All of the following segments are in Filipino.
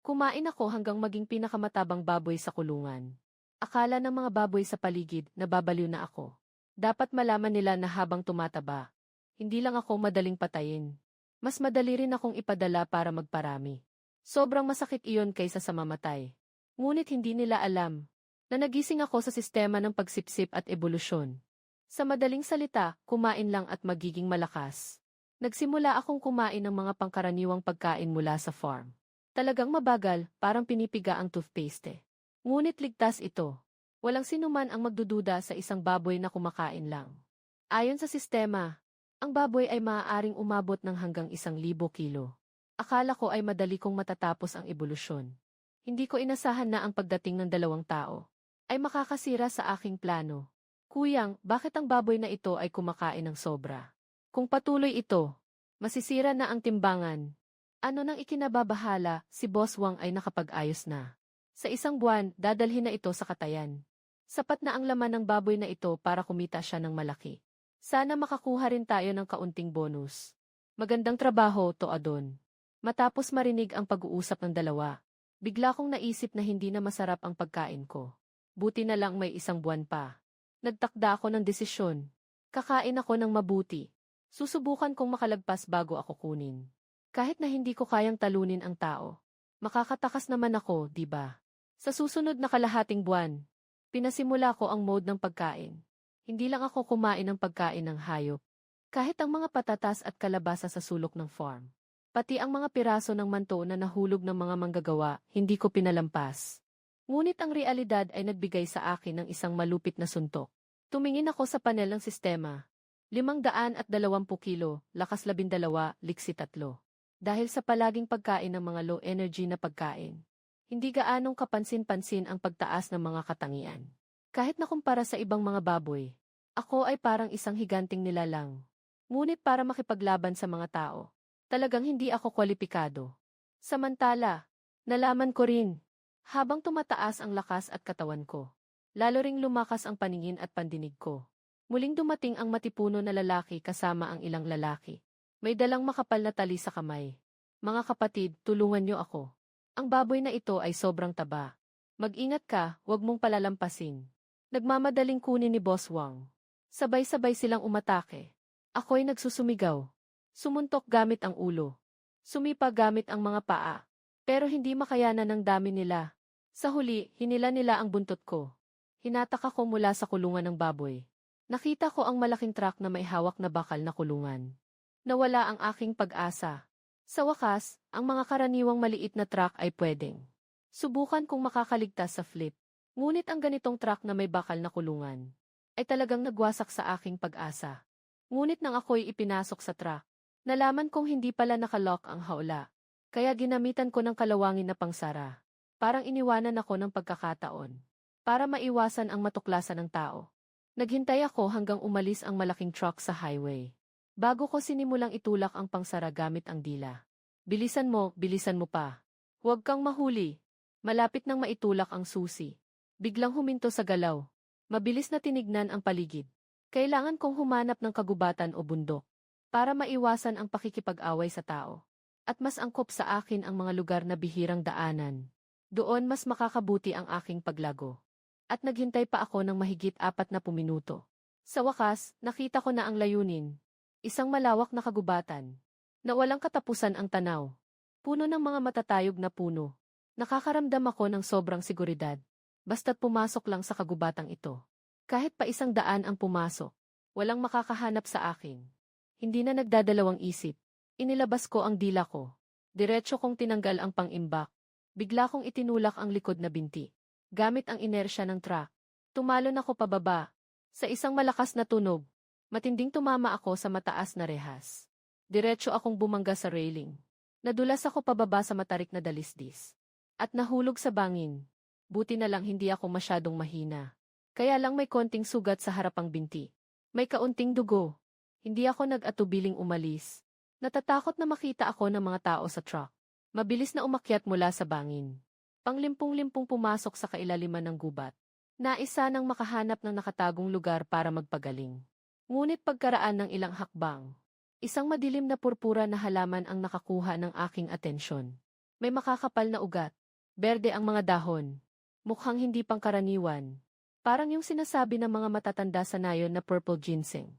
Kumain ako hanggang maging pinakamatabang baboy sa kulungan. Akala ng mga baboy sa paligid na babaliw na ako. Dapat malaman nila na habang tumataba, hindi lang ako madaling patayin. Mas madali rin akong ipadala para magparami. Sobrang masakit iyon kaysa sa mamatay. Ngunit hindi nila alam na nagising ako sa sistema ng pagsipsip at ebolusyon. Sa madaling salita, kumain lang at magiging malakas. Nagsimula akong kumain ng mga pangkaraniwang pagkain mula sa farm. Talagang mabagal, parang pinipiga ang toothpaste. Ngunit ligtas ito. Walang sinuman ang magdududa sa isang baboy na kumakain lang. Ayon sa sistema, ang baboy ay maaaring umabot ng hanggang 1,000 kilo. Akala ko ay madali kong matatapos ang ebolusyon. Hindi ko inasahan na ang pagdating ng 2 tao ay makakasira sa aking plano. Kuyang, bakit ang baboy na ito ay kumakain ng sobra? Kung patuloy ito, masisira na ang timbangan. Ano nang ikinababahala, si Boss Wang ay nakapag-ayos na. Sa 1 buwan, dadalhin na ito sa katayan. Sapat na ang laman ng baboy na ito para kumita siya ng malaki. Sana makakuha rin tayo ng kaunting bonus. Magandang trabaho, Toadon. Matapos marinig ang pag-uusap ng dalawa, bigla kong naisip na hindi na masarap ang pagkain ko. Buti na lang may 1 buwan pa. Nagtakda ako ng desisyon. Kakain ako ng mabuti. Susubukan kong makalagpas bago ako kunin. Kahit na hindi ko kayang talunin ang tao. Makakatakas naman ako, di ba? Sa susunod na kalahating buwan, pinasimula ko ang mode ng pagkain. Hindi lang ako kumain ng pagkain ng hayop. Kahit ang mga patatas at kalabasa sa sulok ng farm. Pati ang mga piraso ng manto na nahulog ng mga manggagawa, hindi ko pinalampas. Ngunit ang realidad ay nagbigay sa akin ng isang malupit na suntok. Tumingin ako sa panel ng sistema. 520 kilo, lakas 12, liksi 3. Dahil sa palaging pagkain ng mga low-energy na pagkain, hindi gaanong kapansin-pansin ang pagtaas ng mga katangian. Kahit na kumpara sa ibang mga baboy, ako ay parang isang higanting nilalang. Ngunit para makipaglaban sa mga tao, talagang hindi ako kwalipikado. Samantala, nalaman ko rin, habang tumataas ang lakas at katawan ko, lalo ring lumakas ang paningin at pandinig ko. Muling dumating ang matipuno na lalaki kasama ang ilang lalaki. May dalang makapal na tali sa kamay. Mga kapatid, tulungan niyo ako. Ang baboy na ito ay sobrang taba. Mag-ingat ka, huwag mong palalampasin. Nagmamadaling kunin ni Boss Wang. Sabay-sabay silang umatake. Ako'y nagsusumigaw. Sumuntok gamit ang ulo. Sumipa gamit ang mga paa. Pero hindi makayanan ng dami nila. Sa huli, hinila nila ang buntot ko. Hinatak ako mula sa kulungan ng baboy. Nakita ko ang malaking truck na may hawak na bakal na kulungan. Nawala ang aking pag-asa. Sa wakas, ang mga karaniwang maliit na truck ay pwedeng subukan kung makakaligtas sa flip. Ngunit ang ganitong truck na may bakal na kulungan ay talagang nagwasak sa aking pag-asa. Ngunit nang ako'y ipinasok sa truck, nalaman kong hindi pala nakalock ang hawla. Kaya ginamitan ko ng kalawangin na pangsara. Parang iniwanan ako ng pagkakataon para maiwasan ang matuklasan ng tao. Naghintay ako hanggang umalis ang malaking truck sa highway. Bago ko sinimulang itulak ang pangsara gamit ang dila. Bilisan mo pa. Huwag kang mahuli. Malapit nang maitulak ang susi. Biglang huminto sa galaw. Mabilis na tinignan ang paligid. Kailangan kong humanap ng kagubatan o bundok para maiwasan ang pakikipag-away sa tao. At mas angkop sa akin ang mga lugar na bihirang daanan. Doon mas makakabuti ang aking paglago. At naghintay pa ako ng mahigit 40 minuto. Sa wakas, nakita ko na ang layunin. Isang malawak na kagubatan, na walang katapusan ang tanaw. Puno ng mga matatayog na puno. Nakakaramdam ako ng sobrang seguridad. Basta't pumasok lang sa kagubatang ito. Kahit pa 100 ang pumasok, walang makakahanap sa akin. Hindi na nagdadalawang isip. Inilabas ko ang dila ko. Diretso kong tinanggal ang pang-imbak. Bigla kong itinulak ang likod na binti. Gamit ang inersya ng truck, tumalon ako pababa. Sa isang malakas na tunog, matinding tumama ako sa mataas na rehas. Diretso akong bumangga sa railing. Nadulas ako pababa sa matarik na dalisdis. At nahulog sa bangin. Buti na lang hindi ako masyadong mahina. Kaya lang may konting sugat sa harapang binti. May kaunting dugo. Hindi ako nag-atubiling umalis. Natatakot na makita ako ng mga tao sa truck. Mabilis na umakyat mula sa bangin. Panglimpong-limpong pumasok sa kailaliman ng gubat. Naisa nang makahanap ng nakatagong lugar para magpagaling. Ngunit pagkaraan ng ilang hakbang, isang madilim na purpura na halaman ang nakakuha ng aking atensyon. May makakapal na ugat. Berde ang mga dahon. Mukhang hindi pangkaraniwan. Parang yung sinasabi ng mga matatanda sa nayon na purple ginseng.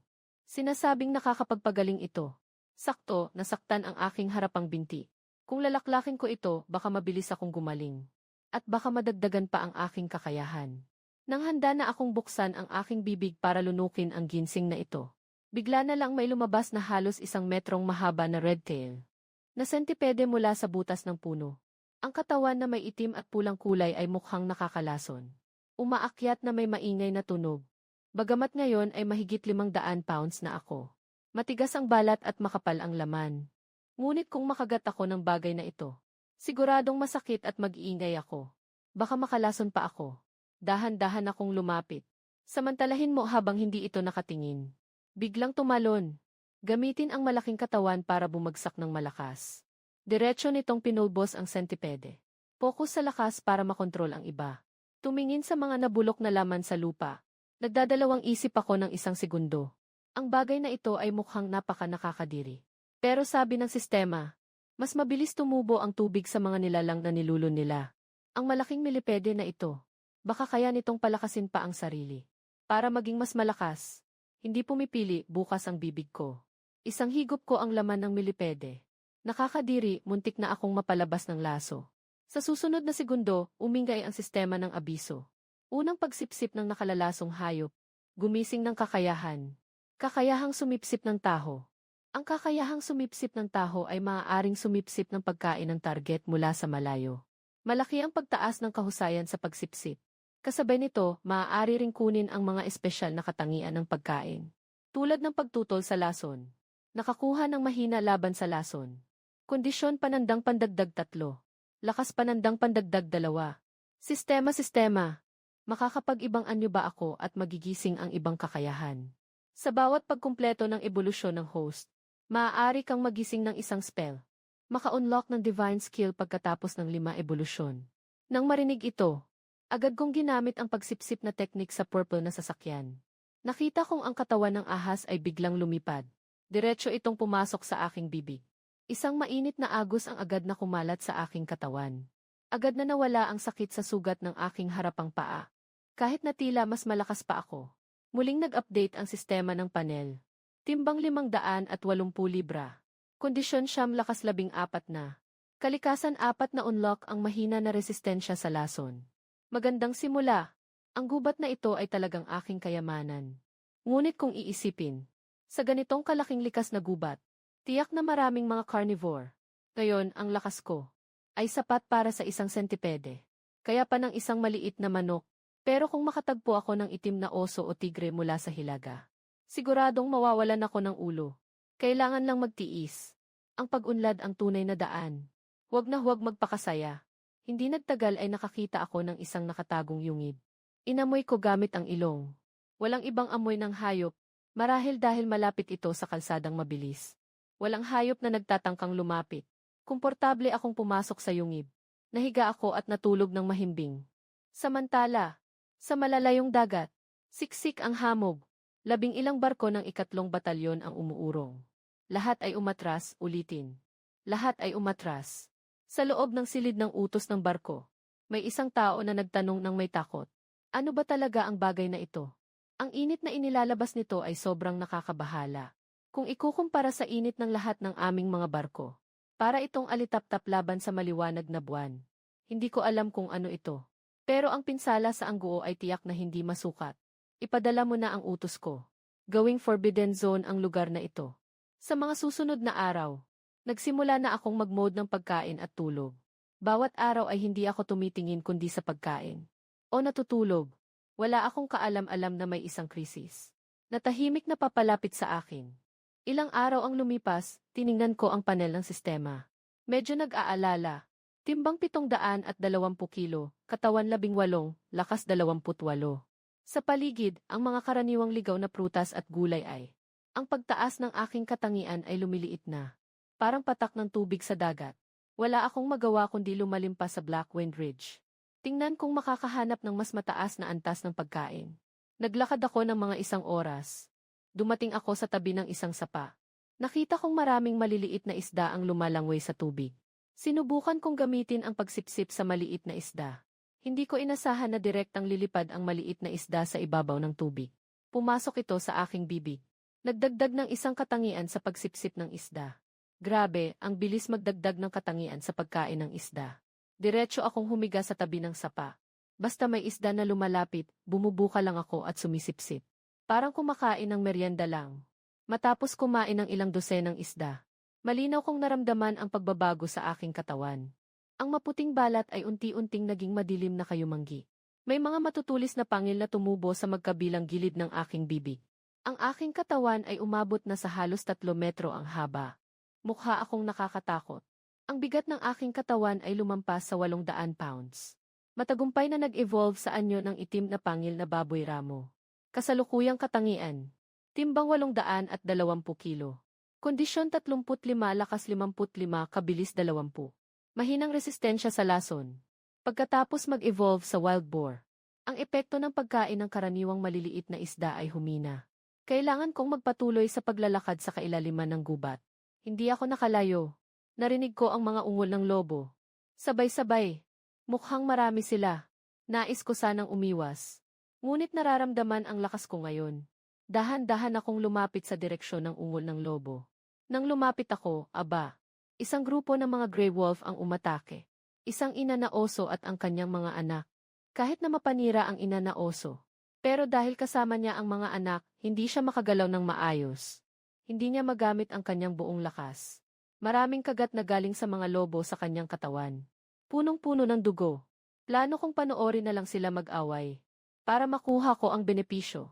Sinasabing nakakapagpagaling ito. Sakto, nasaktan ang aking harapang binti. Kung lalaklakin ko ito, baka mabilis akong gumaling. At baka madagdagan pa ang aking kakayahan. Nang handa na akong buksan ang aking bibig para lunukin ang ginseng na ito, bigla na lang may lumabas na halos 1 metrong mahaba na red tail na sentipede mula sa butas ng puno. Ang katawan na may itim at pulang kulay ay mukhang nakakalason. Umaakyat na may maingay na tunog. Bagamat ngayon ay mahigit 500 pounds na ako. Matigas ang balat at makapal ang laman. Ngunit kung makagat ako ng bagay na ito, siguradong masakit at mag-iingay ako. Baka makalason pa ako. Dahan-dahan akong lumapit. Samantalahin mo habang hindi ito nakatingin. Biglang tumalon. Gamitin ang malaking katawan para bumagsak ng malakas. Diretso nitong pinulbos ang sentipede. Focus sa lakas para makontrol ang iba. Tumingin sa mga nabulok na laman sa lupa. Nagdadalawang isip ako ng 1 segundo. Ang bagay na ito ay mukhang napaka-nakakadiri. Pero sabi ng sistema, mas mabilis tumubo ang tubig sa mga nilalang na nilulun nila. Ang malaking milipede na ito, baka kaya nitong palakasin pa ang sarili. Para maging mas malakas, hindi pumipili bukas ang bibig ko. Isang higop ko ang laman ng milipede. Nakakadiri, muntik na akong mapalabas ng laso. Sa susunod na segundo, umingay ang sistema ng abiso. Unang pagsipsip ng nakalalasong hayop. Gumising ng kakayahan. Kakayahang sumipsip ng taho. Ang kakayahang sumipsip ng taho ay maaaring sumipsip ng pagkain ng target mula sa malayo. Malaki ang pagtaas ng kahusayan sa pagsipsip. Kasabay nito, maaari ring kunin ang mga espesyal na katangian ng pagkain. Tulad ng pagtutol sa lason. Nakakuha ng mahina laban sa lason. Kondisyon panandang pandagdag 3. Lakas panandang pandagdag 2. Sistema. Makakapag-ibang anyo ba ako at magigising ang ibang kakayahan? Sa bawat pagkumpleto ng ebolusyon ng host, maaari kang magising ng isang spell. Maka-unlock ng divine skill pagkatapos ng 5 ebolusyon. Nang marinig ito, agad kong ginamit ang pagsipsip na teknik sa purple na sasakyan. Nakita kong ang katawan ng ahas ay biglang lumipad. Diretso itong pumasok sa aking bibig. Isang mainit na agos ang agad na kumalat sa aking katawan. Agad na nawala ang sakit sa sugat ng aking harapang paa. Kahit na tila mas malakas pa ako. Muling nag-update ang sistema ng panel. Timbang 580 libra. Kondisyon siyam lakas 14 na. Kalikasan 4 na unlock ang mahina na resistensya sa lason. Magandang simula. Ang gubat na ito ay talagang aking kayamanan. Ngunit kung iisipin, sa ganitong kalaking likas na gubat, tiyak na maraming mga carnivore. Ngayon, ang lakas ko ay sapat para sa 1 sentipede. Kaya pa ng isang maliit na manok. Pero kung makatagpo ako ng itim na oso o tigre mula sa hilaga, siguradong mawawalan ako ng ulo. Kailangan lang magtiis. Ang pag-unlad ang tunay na daan. Huwag na huwag magpakasaya. Hindi nagtagal ay nakakita ako ng isang nakatagong yungib. Inamoy ko gamit ang ilong. Walang ibang amoy ng hayop, marahil dahil malapit ito sa kalsadang mabilis. Walang hayop na nagtatangkang lumapit. Komportable akong pumasok sa yungib. Nahiga ako at natulog ng mahimbing. Samantala, sa malalayong dagat, siksik ang hamog. 11 barko ng 3 batalyon ang umuurong. Lahat ay umatras, ulitin. Lahat ay umatras. Sa loob ng silid ng utos ng barko, may isang tao na nagtanong ng may takot. Ano ba talaga ang bagay na ito? Ang init na inilalabas nito ay sobrang nakakabahala. Kung ikukumpara sa init ng lahat ng aming mga barko, para itong alitap-tap laban sa maliwanag na buwan. Hindi ko alam kung ano ito. Pero ang pinsala sa angguo ay tiyak na hindi masukat. Ipadala mo na ang utos ko. Gawing forbidden zone ang lugar na ito. Sa mga susunod na araw, nagsimula na akong mag-mode ng pagkain at tulog. Bawat araw ay hindi ako tumitingin kundi sa pagkain. O natutulog. Wala akong kaalam-alam na may isang krisis. Natahimik na papalapit sa akin. Ilang araw ang lumipas, tiningnan ko ang panel ng sistema. Medyo nag-aalala. Timbang 720 kilo, katawan 18, lakas 28. Sa paligid, ang mga karaniwang ligaw na prutas at gulay ay. Ang pagtaas ng aking katangian ay lumiliit na. Parang patak ng tubig sa dagat. Wala akong magawa kundi lumalim pa sa Black Wind Ridge. Tingnan kung makakahanap ng mas mataas na antas ng pagkain. Naglakad ako ng mga 1 oras. Dumating ako sa tabi ng isang sapa. Nakita kong maraming maliliit na isda ang lumalangway sa tubig. Sinubukan kong gamitin ang pagsipsip sa maliit na isda. Hindi ko inasahan na direktang lilipad ang maliit na isda sa ibabaw ng tubig. Pumasok ito sa aking bibig. Nagdagdag ng isang katangian sa pagsipsip ng isda. Grabe, ang bilis magdagdag ng katangian sa pagkain ng isda. Diretso akong humiga sa tabi ng sapa. Basta may isda na lumalapit, bumubuka lang ako at sumisipsip. Parang kumakain ng merienda lang. Matapos kumain ng ilang dosenang isda, malinaw kong naramdaman ang pagbabago sa aking katawan. Ang maputing balat ay unti-unting naging madilim na kayumanggi. May mga matutulis na pangil na tumubo sa magkabilang gilid ng aking bibig. Ang aking katawan ay umabot na sa halos 3 metro ang haba. Mukha akong nakakatakot. Ang bigat ng aking katawan ay lumampas sa 800 pounds. Matagumpay na nag-evolve sa anyo ng itim na pangil na baboy ramo. Kasalukuyang katangian. Timbang 820 kilo. Kondisyon 35, lakas 55, kabilis 20. Mahinang resistensya sa lason. Pagkatapos mag-evolve sa wild boar, ang epekto ng pagkain ng karaniwang maliliit na isda ay humina. Kailangan kong magpatuloy sa paglalakad sa kailaliman ng gubat. Hindi ako nakalayo. Narinig ko ang mga ungol ng lobo. Sabay-sabay. Mukhang marami sila. Nais ko sanang umiwas. Ngunit nararamdaman ang lakas ko ngayon. Dahan-dahan akong lumapit sa direksyon ng ungol ng lobo. Nang lumapit ako, aba, isang grupo ng mga gray wolf ang umatake. Isang ina na oso at ang kanyang mga anak. Kahit na mapanira ang ina na oso. Pero dahil kasama niya ang mga anak, hindi siya makagalaw ng maayos. Hindi niya magamit ang kanyang buong lakas. Maraming kagat na galing sa mga lobo sa kanyang katawan. Punong-puno ng dugo. Plano kong panoorin na lang sila mag-away. Para makuha ko ang benepisyo.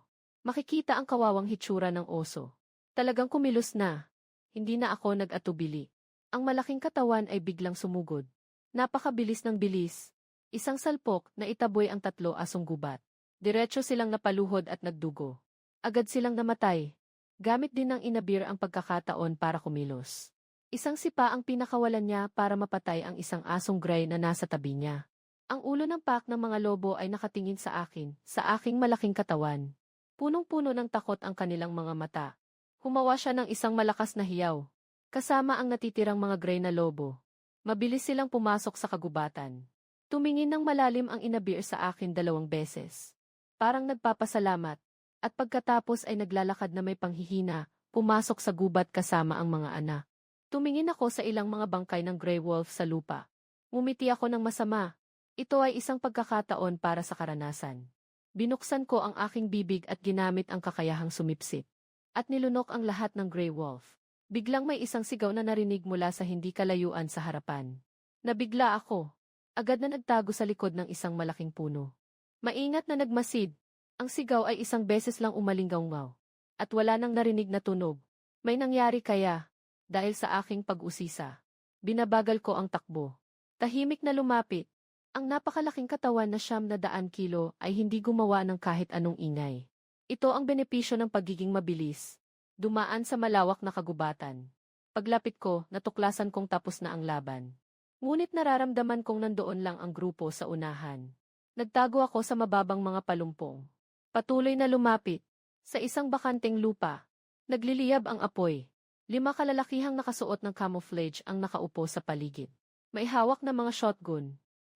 Makikita ang kawawang hitsura ng oso. Talagang kumilos na. Hindi na ako nag-atubili. Ang malaking katawan ay biglang sumugod. Napakabilis ng bilis. Isang salpok na itaboy ang 3 asong gubat. Diretso silang napaluhod at nagdugo. Agad silang namatay. Gamit din ng inabir ang pagkakataon para kumilos. Isang sipa ang pinakawalan niya para mapatay ang isang asong gray na nasa tabi niya. Ang ulo ng pack ng mga lobo ay nakatingin sa akin, sa aking malaking katawan. Punong-puno ng takot ang kanilang mga mata. Humawa siya ng isang malakas na hiyaw. Kasama ang natitirang mga gray na lobo. Mabilis silang pumasok sa kagubatan. Tumingin ng malalim ang inabir sa akin 2 beses. Parang nagpapasalamat. At pagkatapos ay naglalakad na may panghihina, pumasok sa gubat kasama ang mga anak. Tumingin ako sa ilang mga bangkay ng gray wolf sa lupa. Ngumiti ako ng masama. Ito ay isang pagkakataon para sa karanasan. Binuksan ko ang aking bibig at ginamit ang kakayahang sumipsip. At nilunok ang lahat ng gray wolf. Biglang may isang sigaw na narinig mula sa hindi kalayuan sa harapan. Nabigla ako. Agad na nagtago sa likod ng isang malaking puno. Maingat na nagmasid. Ang sigaw ay isang beses lang umalinggaw-ngaw. At wala nang narinig na tunog. May nangyari kaya? Dahil sa aking pag-usisa. Binabagal ko ang takbo. Tahimik na lumapit. Ang napakalaking katawan na 900 kilo ay hindi gumawa ng kahit anong ingay. Ito ang benepisyo ng pagiging mabilis. Dumaan sa malawak na kagubatan. Paglapit ko, natuklasan kong tapos na ang laban. Ngunit nararamdaman kong nandoon lang ang grupo sa unahan. Nagtago ako sa mababang mga palumpong. Patuloy na lumapit. Sa isang bakanteng lupa. Nagliliyab ang apoy. 5 kalalakihang nakasuot ng camouflage ang nakaupo sa paligid. May hawak na mga shotgun.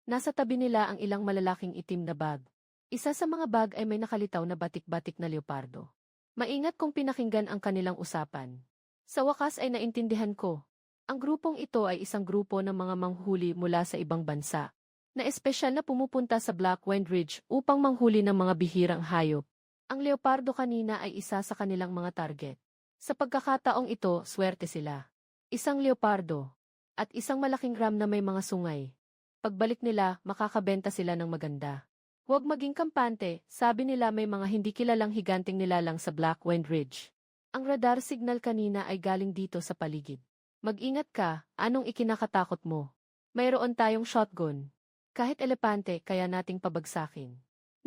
Nasa tabi nila ang ilang malalaking itim na bag. Isa sa mga bag ay may nakalitaw na batik-batik na leopardo. Maingat kong pinakinggan ang kanilang usapan. Sa wakas ay naintindihan ko. Ang grupong ito ay isang grupo ng mga manghuli mula sa ibang bansa, na espesyal na pumupunta sa Black Wind Ridge upang manghuli ng mga bihirang hayop. Ang leopardo kanina ay isa sa kanilang mga target. Sa pagkakataong ito, swerte sila. Isang leopardo, at isang malaking ram na may mga sungay. Pagbalik nila, makakabenta sila ng maganda. Huwag maging kampante, sabi nila may mga hindi kilalang higanting nilalang sa Black Wind Ridge. Ang radar signal kanina ay galing dito sa paligid. Mag-ingat ka, anong ikinakatakot mo? Mayroon tayong shotgun. Kahit elepante, kaya nating pabagsakin.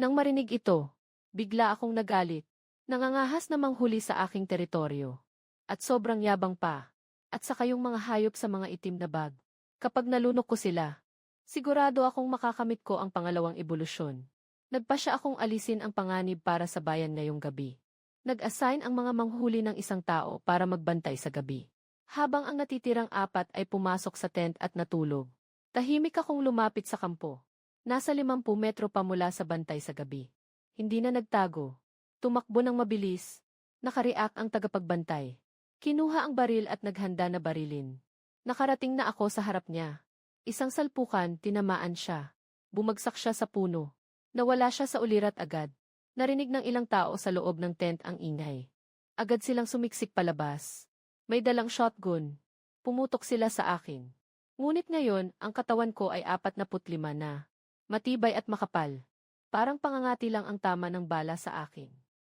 Nang marinig ito, bigla akong nagalit. Nangangahas na manghuli sa aking teritoryo. At sobrang yabang pa. At saka yung mga hayop sa mga itim na bag. Kapag nalunok ko sila, sigurado akong makakamit ko ang pangalawang ebolusyon. Nagpasya akong alisin ang panganib para sa bayan ngayong gabi. Nag-assign ang mga manghuli ng isang tao para magbantay sa gabi. Habang ang natitirang apat ay pumasok sa tent at natulog. Tahimik akong lumapit sa kampo. Nasa 50 metro pa mula sa bantay sa gabi. Hindi na nagtago. Tumakbo ng mabilis. Nakareact ang tagapagbantay. Kinuha ang baril at naghanda na barilin. Nakarating na ako sa harap niya. Isang salpukan, tinamaan siya. Bumagsak siya sa puno. Nawala siya sa ulirat agad. Narinig ng ilang tao sa loob ng tent ang ingay. Agad silang sumiksik palabas. May dalang shotgun. Pumutok sila sa akin. Ngunit ngayon, ang katawan ko ay 45 na. Matibay at makapal. Parang pangangati lang ang tama ng bala sa akin.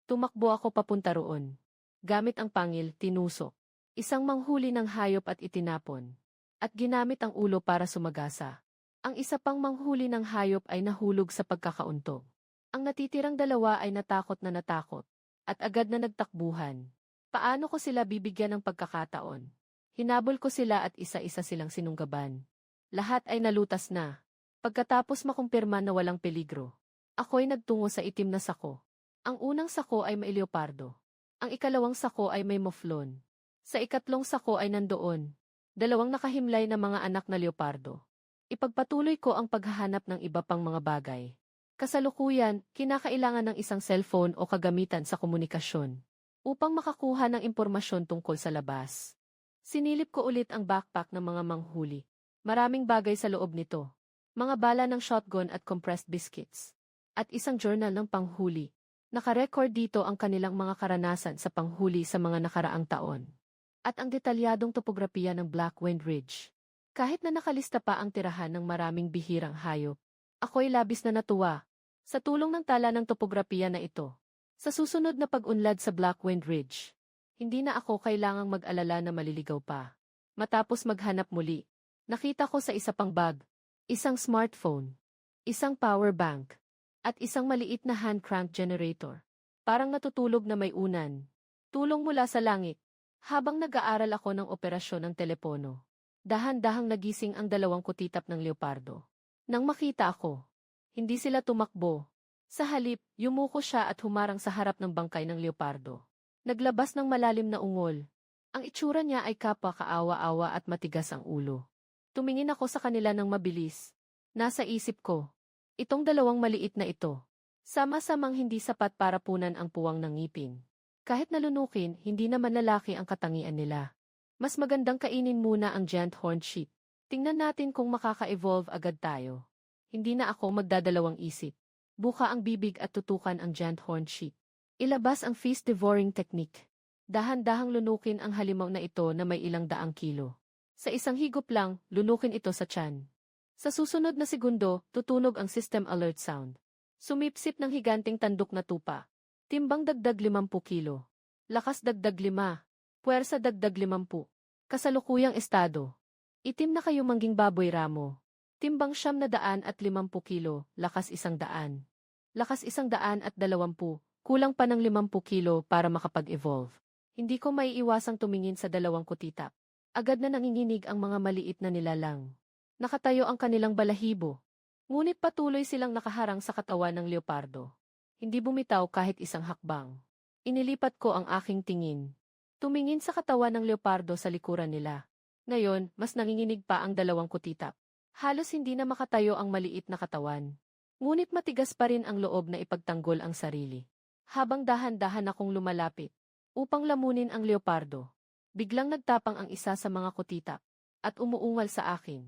Tumakbo ako papunta roon. Gamit ang pangil, tinusok. Isang manghuli ng hayop at itinapon. At ginamit ang ulo para sumagasa. Ang isa pang manghuli ng hayop ay nahulog sa pagkakauntog. Ang natitirang dalawa ay natakot at agad na nagtakbuhan. Paano ko sila bibigyan ng pagkakataon? Hinabol ko sila at isa-isa silang sinunggaban. Lahat ay nalutas na. Pagkatapos makumpirma na walang peligro, ako'y nagtungo sa itim na sako. Ang unang sako ay may leopardo. Ang ikalawang sako ay may muflon. Sa ikatlong sako ay nandoon 2 nakahimlay na mga anak na leopardo. Ipagpatuloy ko ang paghahanap ng iba pang mga bagay. Kasalukuyan, kinakailangan ng isang cellphone o kagamitan sa komunikasyon upang makakuha ng impormasyon tungkol sa labas. Sinilip ko ulit ang backpack ng mga manghuli. Maraming bagay sa loob nito. Mga bala ng shotgun at compressed biscuits. At isang journal ng panghuli. Nakarecord dito ang kanilang mga karanasan sa panghuli sa mga nakaraang taon. At ang detalyadong topografiya ng Black Wind Ridge. Kahit na nakalista pa ang tirahan ng maraming bihirang hayop, ako'y labis na natuwa sa tulong ng tala ng topografiya na ito. Sa susunod na pag-unlad sa Black Wind Ridge, hindi na ako kailangang mag-alala na maliligaw pa. Matapos maghanap muli, nakita ko sa isa pang bag, isang smartphone, isang power bank, at isang maliit na hand-crank generator. Parang natutulog na may unan. Tulong mula sa langit. Habang nag-aaral ako ng operasyon ng telepono, dahan-dahang nagising ang 2 kutitap ng leopardo. Nang makita ako, hindi sila tumakbo. Sa halip, yumuko siya at humarang sa harap ng bangkay ng leopardo. Naglabas ng malalim na ungol. Ang itsura niya ay kapwa kaawa-awa at matigas ang ulo. Tumingin ako sa kanila ng mabilis. Nasa isip ko, itong 2 maliit na ito, sama-samang hindi sapat para punan ang puwang ng ngipin. Kahit nalunukin, hindi naman lalaki ang katangian nila. Mas magandang kainin muna ang giant horned sheep. Tingnan natin kung makaka-evolve agad tayo. Hindi na ako magdadalawang isip. Buka ang bibig at tutukan ang giant horned sheep. Ilabas ang feast devouring technique. Dahan-dahang lunukin ang halimaw na ito na may ilang daang kilo. Sa isang higop lang, lunukin ito sa tiyan. Sa susunod na segundo, tutunog ang system alert sound. Sumipsip ng higanting tandok na tupa. Timbang dagdag 50 kilo. Lakas dagdag 5. Puwersa dagdag 50. Kasalukuyang estado. Itim na kayo mangging baboy ramo. Timbang 950 kilo, lakas 100. Lakas 120, kulang pa ng 50 kilo para makapag-evolve. Hindi ko maiiwasang tumingin sa 2 kutitap. Agad na nanginginig ang mga maliit na nilalang. Nakatayo ang kanilang balahibo. Ngunit patuloy silang nakaharang sa katawan ng leopardo. Hindi bumitaw kahit isang hakbang. Inilipat ko ang aking tingin. Tumingin sa katawan ng leopardo sa likuran nila. Ngayon, mas nanginginig pa ang 2 kutitap. Halos hindi na makatayo ang maliit na katawan. Ngunit matigas pa rin ang loob na ipagtanggol ang sarili. Habang dahan-dahan akong lumalapit, upang lamunin ang leopardo, biglang nagtapang ang isa sa mga kutitap, at umuungal sa akin.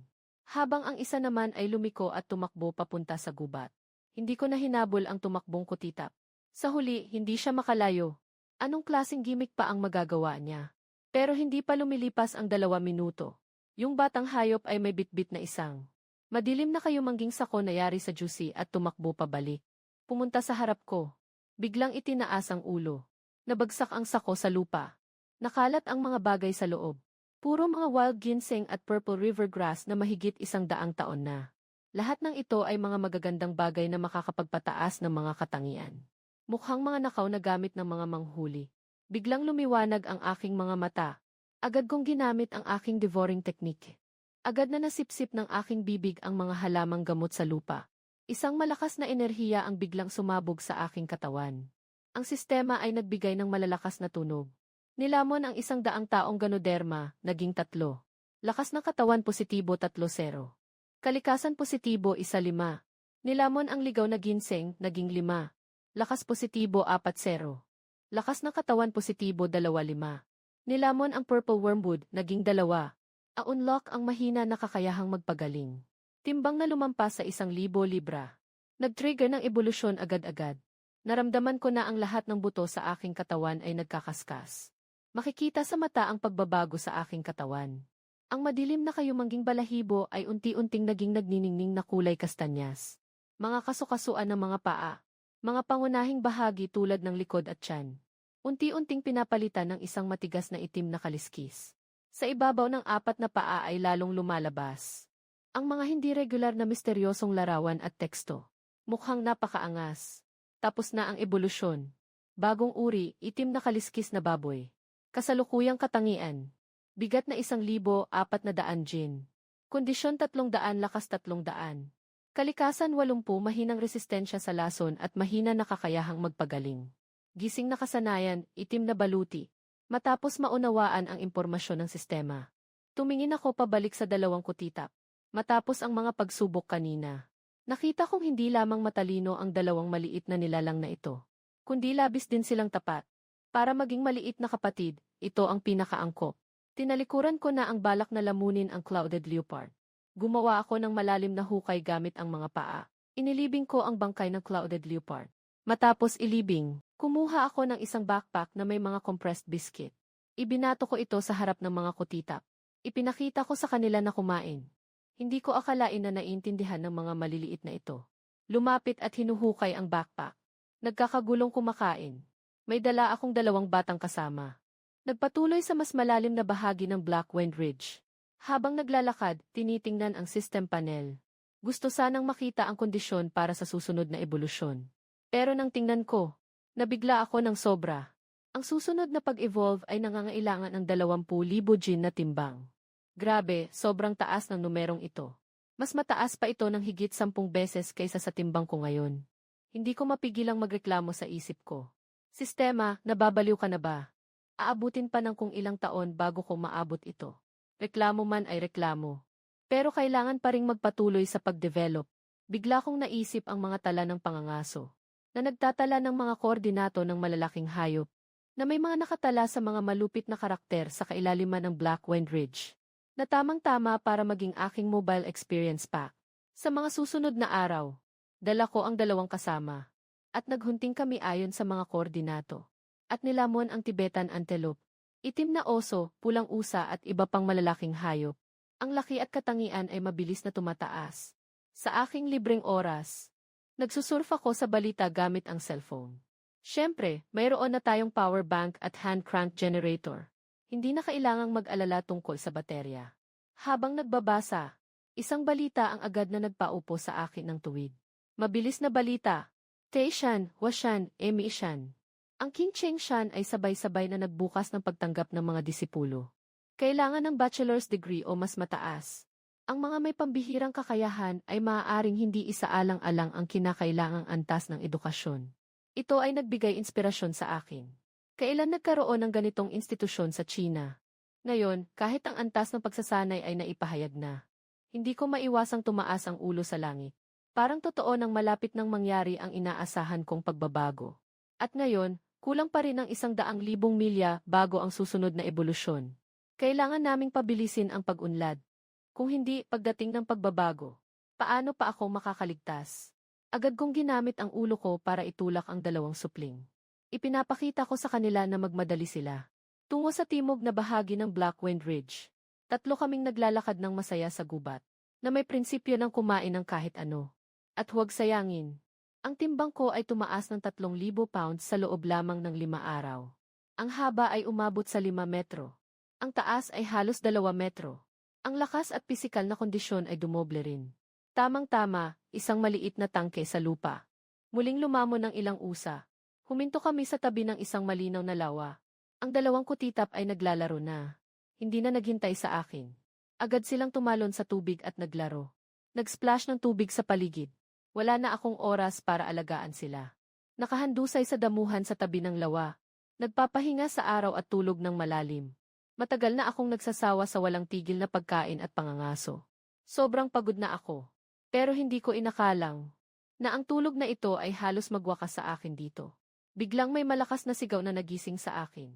Habang ang isa naman ay lumiko at tumakbo papunta sa gubat. Hindi ko na hinabol ang tumakbong kutitap. Sa huli, hindi siya makalayo. Anong klaseng gimmick pa ang magagawa niya? Pero hindi pa lumilipas ang 2 minuto. Yung batang hayop ay may bitbit na isang. Madilim na kayo mangging sako na yari sa juicy at tumakbo pabalik. Pumunta sa harap ko. Biglang itinaas ang ulo. Nabagsak ang sako sa lupa. Nakalat ang mga bagay sa loob. Puro mga wild ginseng at purple river grass na mahigit 100 taon na. Lahat ng ito ay mga magagandang bagay na makakapagpataas ng mga katangian. Mukhang mga nakaw na gamit ng mga manghuli. Biglang lumiwanag ang aking mga mata. Agad kong ginamit ang aking devouring technique. Agad na nasipsip ng aking bibig ang mga halamang gamot sa lupa. Isang malakas na enerhiya ang biglang sumabog sa aking katawan. Ang sistema ay nagbigay ng malalakas na tunog. Nilamon ang 100 taong ganoderma, naging 3. Lakas ng katawan positibo 3-0. Kalikasan positibo 1-5. Nilamon ang ligaw na ginseng, naging 5. Lakas positibo 4-0. Lakas ng katawan positibo 2-5. Nilamon ang purple wormwood, naging 2. A-unlock ang mahina na kakayahang magpagaling. Timbang na lumampas sa 1,000 libra. Nag-trigger ng ebolusyon agad-agad. Naramdaman ko na ang lahat ng buto sa aking katawan ay nagkakaskas. Makikita sa mata ang pagbabago sa aking katawan. Ang madilim na kayumangging balahibo ay unti-unting naging nagniningning na kulay kastanyas. Mga kasukasuan ng mga paa. Mga pangunahing bahagi tulad ng likod at tiyan. Unti-unting pinapalitan ng isang matigas na itim na kaliskis. Sa ibabaw ng 4 na paa ay lalong lumalabas ang mga hindi regular na misteryosong larawan at teksto. Mukhang napakaangas. Tapos na ang ebolusyon. Bagong uri, itim na kaliskis na baboy. Kasalukuyang katangian. Bigat na 1,400 gin. Kondisyon 300, lakas 300. Kalikasan 80, mahinang resistensya sa lason at mahina na kakayahang magpagaling. Gising na kasanayan, itim na baluti. Matapos maunawaan ang impormasyon ng sistema. Tumingin ako pabalik sa 2 kutitap. Matapos ang mga pagsubok kanina. Nakita kong hindi lamang matalino ang 2 maliit na nilalang na ito, kundi labis din silang tapat. Para maging maliit na kapatid, ito ang pinakaangkop. Tinalikuran ko na ang balak na lamunin ang clouded leopard. Gumawa ako ng malalim na hukay gamit ang mga paa. Inilibing ko ang bangkay ng clouded leopard. Matapos ilibing, kumuha ako ng isang backpack na may mga compressed biscuit. Ibinato ko ito sa harap ng mga kutitap. Ipinakita ko sa kanila na kumain. Hindi ko akalain na naiintindihan ng mga maliliit na ito. Lumapit at hinuhukay ang backpack. Nagkakagulong kumakain. May dala akong 2 batang kasama. Nagpatuloy sa mas malalim na bahagi ng Black Wind Ridge. Habang naglalakad, tinitingnan ang system panel. Gusto sanang makita ang kondisyon para sa susunod na ebolusyon. Pero nang tingnan ko, nabigla ako ng sobra. Ang susunod na pag-evolve ay nangangailangan ng 20,000 gin na timbang. Grabe, sobrang taas ng numerong ito. Mas mataas pa ito ng higit 10 beses kaysa sa timbang ko ngayon. Hindi ko mapigilang magreklamo sa isip ko. Sistema, nababaliw ka na ba? Aabutin pa ng kung ilang taon bago ko maabot ito. Reklamo man ay reklamo. Pero kailangan pa ring magpatuloy sa pag-develop. Bigla kong naisip ang mga tala ng pangangaso, na nagtatala ng mga koordinato ng malalaking hayop, na may mga nakatala sa mga malupit na karakter sa kailaliman ng Black Wind Ridge, na tamang-tama para maging aking mobile experience pack. Sa mga susunod na araw, dala ko ang 2 kasama, at naghunting kami ayon sa mga koordinato, at nilamon ang Tibetan antelope, itim na oso, pulang usa at iba pang malalaking hayop. Ang laki at katangian ay mabilis na tumataas. Sa aking libreng oras, nagsusurf ako sa balita gamit ang cellphone. Siyempre, mayroon na tayong power bank at hand crank generator. Hindi na kailangang mag-alala tungkol sa baterya. Habang nagbabasa, isang balita ang agad na nagpaupo sa akin ng tuwid. Mabilis na balita. Taishan, Huashan, Emi-shan. Ang King Cheng Shan ay sabay-sabay na nagbukas ng pagtanggap ng mga disipulo. Kailangan ng bachelor's degree o mas mataas. Ang mga may pambihirang kakayahan ay maaaring hindi isaalang-alang ang kinakailangang antas ng edukasyon. Ito ay nagbigay inspirasyon sa akin. Kailan nagkaroon ng ganitong institusyon sa China? Ngayon, kahit ang antas ng pagsasanay ay naipahayag na, hindi ko maiwasang tumaas ang ulo sa langit. Parang totoo nang malapit nang mangyari ang inaasahan kong pagbabago. At ngayon, kulang pa rin ang 100,000 milya bago ang susunod na ebolusyon. Kailangan naming pabilisin ang pag-unlad. Kung hindi, pagdating ng pagbabago, paano pa ako makakaligtas? Agad kong ginamit ang ulo ko para itulak ang 2 supling. Ipinapakita ko sa kanila na magmadali sila. Tungo sa timog na bahagi ng Black Wind Ridge, 3 kaming naglalakad ng masaya sa gubat, na may prinsipyo ng kumain ng kahit ano. At huwag sayangin. Ang timbang ko ay tumaas ng 3,000 pounds sa loob lamang ng 5 araw. Ang haba ay umabot sa 5 metro. Ang taas ay halos 2 metro. Ang lakas at pisikal na kondisyon ay dumoble rin. Tamang-tama, isang maliit na tangke sa lupa. Muling lumamon ng ilang usa. Huminto kami sa tabi ng isang malinaw na lawa. Ang 2 kutitap ay naglalaro na. Hindi na naghintay sa akin. Agad silang tumalon sa tubig at naglaro. Nag-splash ng tubig sa paligid. Wala na akong oras para alagaan sila. Nakahandusay sa damuhan sa tabi ng lawa. Nagpapahinga sa araw at tulog ng malalim. Matagal na akong nagsasawa sa walang tigil na pagkain at pangangaso. Sobrang pagod na ako. Pero hindi ko inakalang na ang tulog na ito ay halos magwakas sa akin dito. Biglang may malakas na sigaw na nagising sa akin.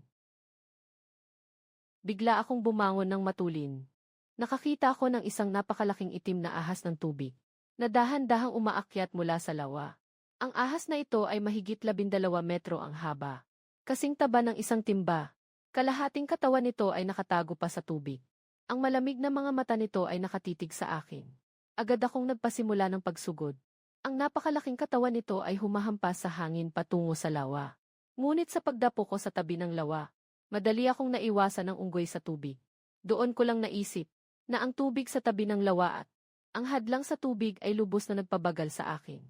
Bigla akong bumangon ng matulin. Nakakita ako ng isang napakalaking itim na ahas ng tubig, na dahan-dahang umaakyat mula sa lawa. Ang ahas na ito ay mahigit 12 metro ang haba. Kasing taba ng isang timba. Kalahating katawan nito ay nakatago pa sa tubig. Ang malamig na mga mata nito ay nakatitig sa akin. Agad akong nagpasimula ng pagsugod. Ang napakalaking katawan nito ay humahampas sa hangin patungo sa lawa. Ngunit sa pagdapo ko sa tabi ng lawa, madali akong naiwasan ng unggoy sa tubig. Doon ko lang naisip na ang tubig sa tabi ng lawa at ang hadlang sa tubig ay lubos na nagpabagal sa akin.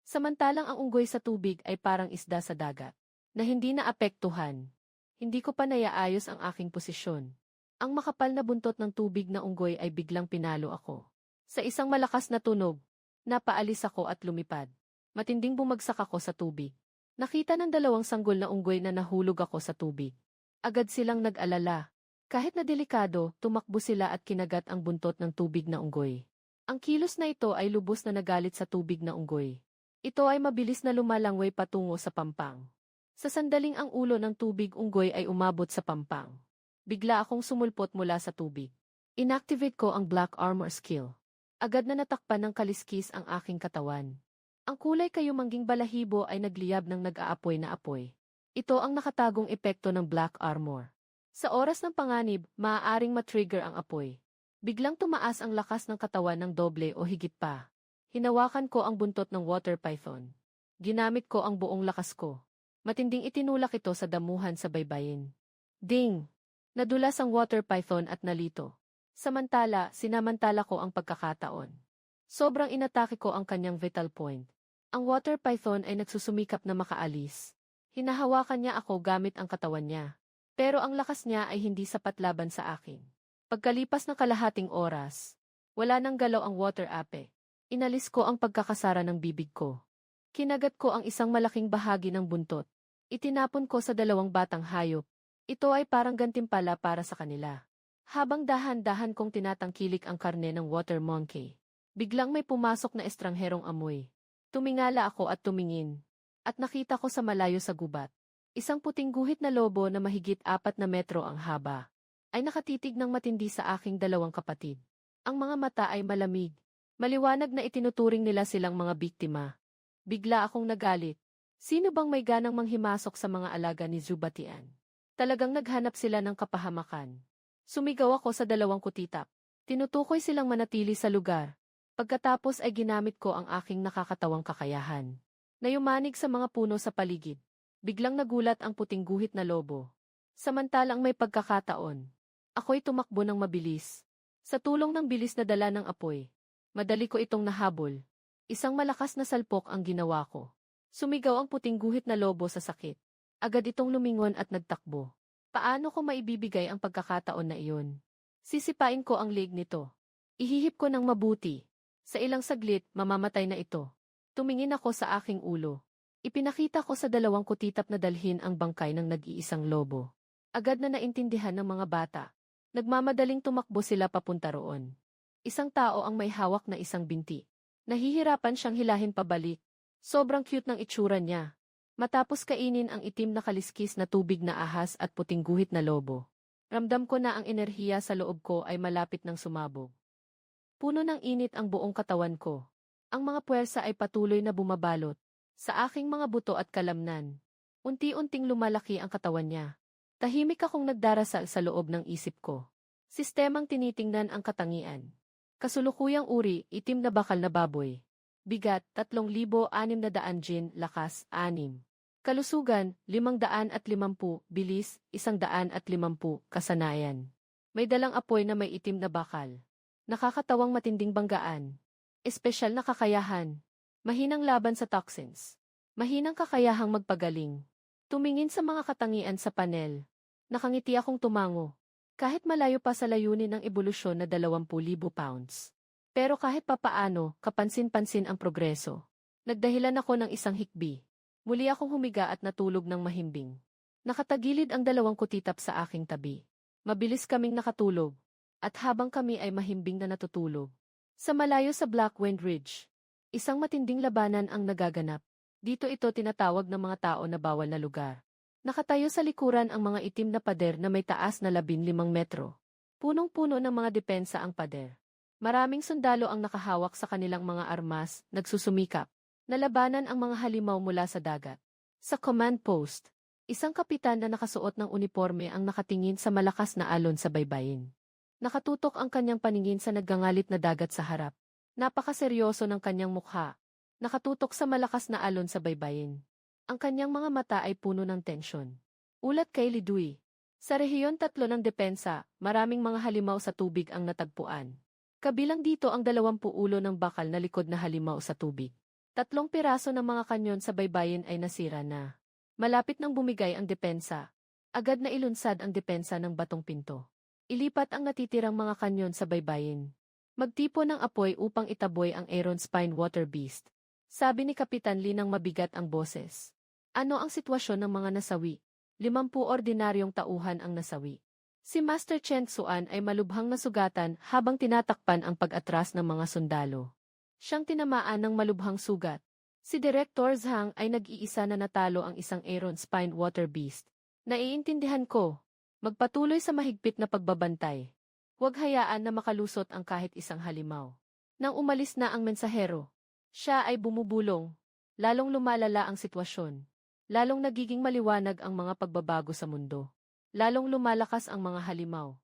Samantalang ang unggoy sa tubig ay parang isda sa dagat, na hindi naapektuhan. Hindi ko pa naiaayos ang aking posisyon. Ang makapal na buntot ng tubig na unggoy ay biglang pinalo ako. Sa isang malakas na tunog, napaalis ako at lumipad. Matinding bumagsak ako sa tubig. Nakita ng dalawang sanggol na unggoy na nahulog ako sa tubig. Agad silang nag-alala. Kahit na delikado, tumakbo sila at kinagat ang buntot ng tubig na unggoy. Ang kilos na ito ay lubos na nagalit sa tubig na unggoy. Ito ay mabilis na lumalangway patungo sa pampang. Sa sandaling ang ulo ng tubig unggoy ay umabot sa pampang. Bigla akong sumulpot mula sa tubig. Inactivate ko ang Black Armor skill. Agad na natakpan ng kaliskis ang aking katawan. Ang kulay kayumangging balahibo ay nagliyab ng nag-aapoy na apoy. Ito ang nakatagong epekto ng Black Armor. Sa oras ng panganib, maaaring matrigger ang apoy. Biglang tumaas ang lakas ng katawan ng doble o higit pa. Hinawakan ko ang buntot ng water python. Ginamit ko ang buong lakas ko. Matinding itinulak ito sa damuhan sa baybayin. Ding! Nadulas ang water python at nalito. Samantala, sinamantala ko ang pagkakataon. Sobrang inatake ko ang kanyang vital point. Ang water python ay nagsusumikap na makaalis. Hinahawakan niya ako gamit ang katawan niya. Pero ang lakas niya ay hindi sapat laban sa akin. Pagkalipas ng kalahating oras, wala nang galaw ang water ape. Inalis ko ang pagkakasara ng bibig ko. Kinagat ko ang isang malaking bahagi ng buntot. Itinapon ko sa dalawang batang hayop. Ito ay parang gantimpala para sa kanila. Habang dahan-dahan kong tinatangkilik ang karne ng water monkey, biglang may pumasok na estrangherong amoy. Tumingala ako at tumingin. At nakita ko sa malayo sa gubat. Isang puting guhit na lobo na mahigit 4 na metro ang haba. Ay nakatitig ng matindi sa aking dalawang kapatid. Ang mga mata ay malamig. Maliwanag na itinuturing nila silang mga biktima. Bigla akong nagalit. Sino bang may ganang manghimasok sa mga alaga ni Zubatian? Talagang naghanap sila ng kapahamakan. Sumigaw ako sa dalawang kutitap. Tinutukoy silang manatili sa lugar. Pagkatapos ay ginamit ko ang aking nakakatawang kakayahan. Nayumanig sa mga puno sa paligid. Biglang nagulat ang puting guhit na lobo. Samantalang may pagkakataon. Ako'y tumakbo ng mabilis. Sa tulong ng bilis na dala ng apoy, madali ko itong nahabol. Isang malakas na salpok ang ginawa ko. Sumigaw ang puting guhit na lobo sa sakit. Agad itong lumingon at nagtakbo. Paano ko maibibigay ang pagkakataon na iyon? Sisipain ko ang leg nito. Ihihip ko ng mabuti. Sa ilang saglit, mamamatay na ito. Tumingin ako sa aking ulo. Ipinakita ko sa dalawang kutitap na dalhin ang bangkay ng nag-iisang lobo. Agad na naintindihan ng mga bata. Nagmamadaling tumakbo sila papunta roon. Isang tao ang may hawak na isang binti. Nahihirapan siyang hilahin pabalik. Sobrang cute ng itsura niya. Matapos kainin ang itim na kaliskis na tubig na ahas at puting guhit na lobo, ramdam ko na ang enerhiya sa loob ko ay malapit ng sumabog. Puno ng init ang buong katawan ko. Ang mga puwersa ay patuloy na bumabalot sa aking mga buto at kalamnan. Unti-unting lumalaki ang katawan niya. Tahimik akong nagdarasal sa loob ng isip ko. Sistemang tinitingnan ang katangian. Kasulukuyang uri, itim na bakal na baboy. Bigat, 3,600 gin, lakas, 6. Kalusugan, 550, bilis, 150, kasanayan. May dalang apoy na may itim na bakal. Nakakatawang matinding banggaan. Espesyal na kakayahan. Mahinang laban sa toxins. Mahinang kakayahang magpagaling. Tumingin sa mga katangian sa panel. Nakangiti akong tumango. Kahit malayo pa sa layunin ng ebolusyon na 20,000 pounds. Pero kahit papaano, kapansin-pansin ang progreso. Nagdahilan ako ng isang hikbi. Muli akong humiga at natulog ng mahimbing. Nakatagilid ang dalawang kutitap sa aking tabi. Mabilis kaming nakatulog, at habang kami ay mahimbing na natutulog. Sa malayo sa Blackwind Ridge, isang matinding labanan ang nagaganap. Dito ito tinatawag ng mga tao na bawal na lugar. Nakatayo sa likuran ang mga itim na pader na may taas na 15 metro. Punong-puno ng mga depensa ang pader. Maraming sundalo ang nakahawak sa kanilang mga armas, nagsusumikap. Nalabanan ang mga halimaw mula sa dagat. Sa command post, isang kapitan na nakasuot ng uniforme ang nakatingin sa malakas na alon sa baybayin. Nakatutok ang kanyang paningin sa naggangalit na dagat sa harap. Napakaseryoso ng kanyang mukha. Nakatutok sa malakas na alon sa baybayin. Ang kanyang mga mata ay puno ng tensyon. Ulat kay Lidui. Sa rehiyon 3 ng depensa, maraming mga halimaw sa tubig ang natagpuan. Kabilang dito ang 20 ulo ng bakal na likod na halimaw sa tubig. 3 piraso ng mga kanyon sa baybayin ay nasira na. Malapit nang bumigay ang depensa. Agad na ilunsad ang depensa ng batong pinto. Ilipat ang natitirang mga kanyon sa baybayin. Magtipo ng apoy upang itaboy ang Aaron Spine Water Beast. Sabi ni Kapitan Lee ng mabigat ang boses. Ano ang sitwasyon ng mga nasawi? 50 ordinaryong tauhan ang nasawi. Si Master Chen Xuan ay malubhang nasugatan habang tinatakpan ang pag-atras ng mga sundalo. Siyang tinamaan ng malubhang sugat. Si Director Zhang ay nag-iisa na natalo ang isang Aaron Spine Water Beast. Naiintindihan ko. Magpatuloy sa mahigpit na pagbabantay. Huwag hayaan na makalusot ang kahit isang halimaw. Nang umalis na ang mensahero, siya ay bumubulong. Lalong lumalala ang sitwasyon. Lalong nagiging maliwanag ang mga pagbabago sa mundo. Lalong lumalakas ang mga halimaw.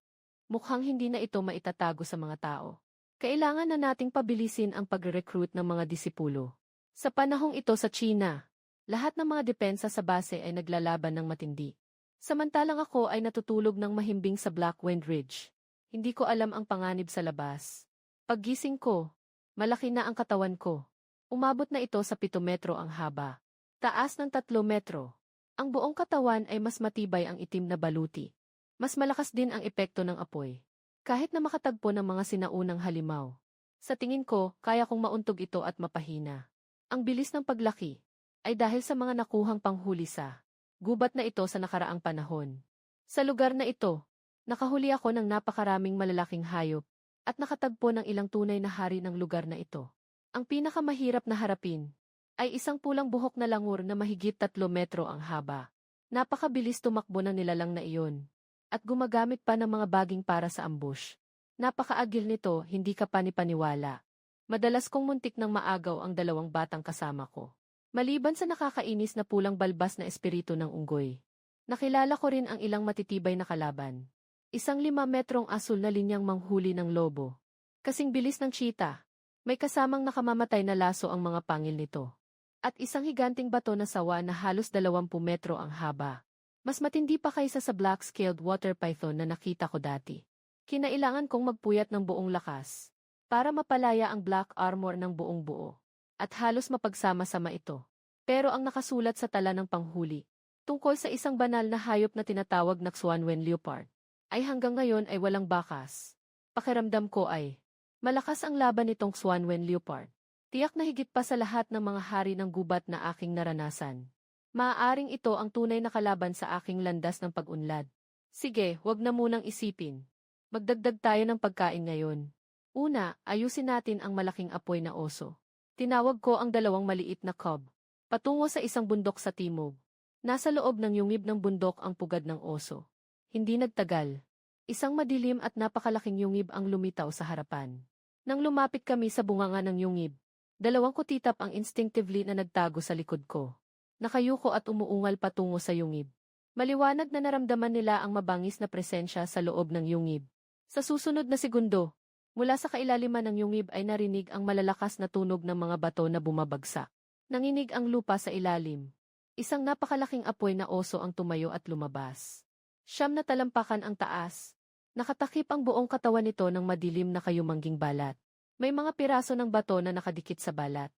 Mukhang hindi na ito maitatago sa mga tao. Kailangan na nating pabilisin ang pag-recruit ng mga disipulo. Sa panahong ito sa China, lahat ng mga depensa sa base ay naglalaban ng matindi. Samantalang ako ay natutulog ng mahimbing sa Blackwind Ridge. Hindi ko alam ang panganib sa labas. Paggising ko, malaki na ang katawan ko. Umabot na ito sa 7 metro ang haba. Taas ng 3 metro. Ang buong katawan ay mas matibay ang itim na baluti. Mas malakas din ang epekto ng apoy. Kahit na makatagpo ng mga sinaunang halimaw. Sa tingin ko, kaya kong mauntog ito at mapahina. Ang bilis ng paglaki ay dahil sa mga nakuhang panghuli sa gubat na ito sa nakaraang panahon. Sa lugar na ito, nakahuli ako ng napakaraming malalaking hayop at nakatagpo ng ilang tunay na hari ng lugar na ito. Ang pinakamahirap na harapin ay isang pulang buhok na langur na mahigit 3 metro ang haba. Napakabilis tumakbo ng nilalang na iyon. At gumagamit pa ng mga baging para sa ambush. Napakaagil nito, hindi ka panipaniwala. Madalas kong muntik ng maagaw ang 2 batang kasama ko. Maliban sa nakakainis na pulang balbas na espiritu ng unggoy. Nakilala ko rin ang ilang matitibay na kalaban. Isang 5 metrong asul na linyang manghuli ng lobo. Kasing bilis ng cheetah. May kasamang nakamamatay na laso ang mga pangil nito. At isang higanting bato na sawa na halos 20 metro ang haba. Mas matindi pa kaysa sa black-scaled water python na nakita ko dati. Kinailangan kong magpuyat ng buong lakas para mapalaya ang black armor ng buong buo. At halos mapagsama-sama ito. Pero ang nakasulat sa tala ng panghuli, tungkol sa isang banal na hayop na tinatawag na Xuanwen Leopard, ay hanggang ngayon ay walang bakas. Pakiramdam ko ay malakas ang laban nitong Xuanwen Leopard. Tiyak na higit pa sa lahat ng mga hari ng gubat na aking naranasan. Maaaring ito ang tunay na kalaban sa aking landas ng pag-unlad. Sige, wag na munang isipin. Magdagdag tayo ng pagkain ngayon. Una, ayusin natin ang malaking apoy na oso. Tinawag ko ang 2 maliit na cub. Patungo sa isang bundok sa timog. Nasa loob ng yungib ng bundok ang pugad ng oso. Hindi nagtagal. Isang madilim at napakalaking yungib ang lumitaw sa harapan. Nang lumapit kami sa bunganga ng yungib, 2 kutitap ang instinctively na nagtago sa likod ko. Nakayuko at umuungal patungo sa yungib. Maliwanag na naramdaman nila ang mabangis na presensya sa loob ng yungib. Sa susunod na segundo, mula sa kailaliman ng yungib ay narinig ang malalakas na tunog ng mga bato na bumabagsak. Nanginig ang lupa sa ilalim. Isang napakalaking apoy na oso ang tumayo at lumabas. Siyam na talampakan ang taas. Nakatakip ang buong katawan nito ng madilim na kayumangging balat. May mga piraso ng bato na nakadikit sa balat.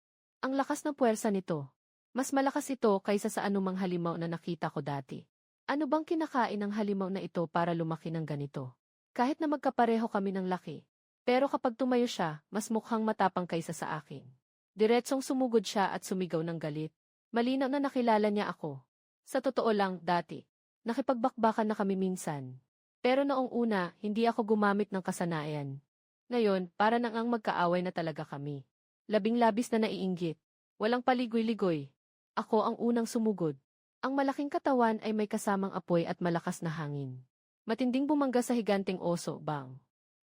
Ang lakas ng puwersa nito. Mas malakas ito kaysa sa anumang halimaw na nakita ko dati. Ano bang kinakain ng halimaw na ito para lumaki ng ganito? Kahit na magkapareho kami ng laki. Pero kapag tumayo siya, mas mukhang matapang kaysa sa akin. Diretsong sumugod siya at sumigaw ng galit. Malinaw na nakilala niya ako. Sa totoo lang, dati. Nakipagbakbakan na kami minsan. Pero noong una, hindi ako gumamit ng kasanayan. Ngayon, para nang ang magkaaway na talaga kami. Labing-labis na naiinggit. Walang paligoy-ligoy. Ako ang unang sumugod. Ang malaking katawan ay may kasamang apoy at malakas na hangin. Matinding bumangga sa higanting oso, bang.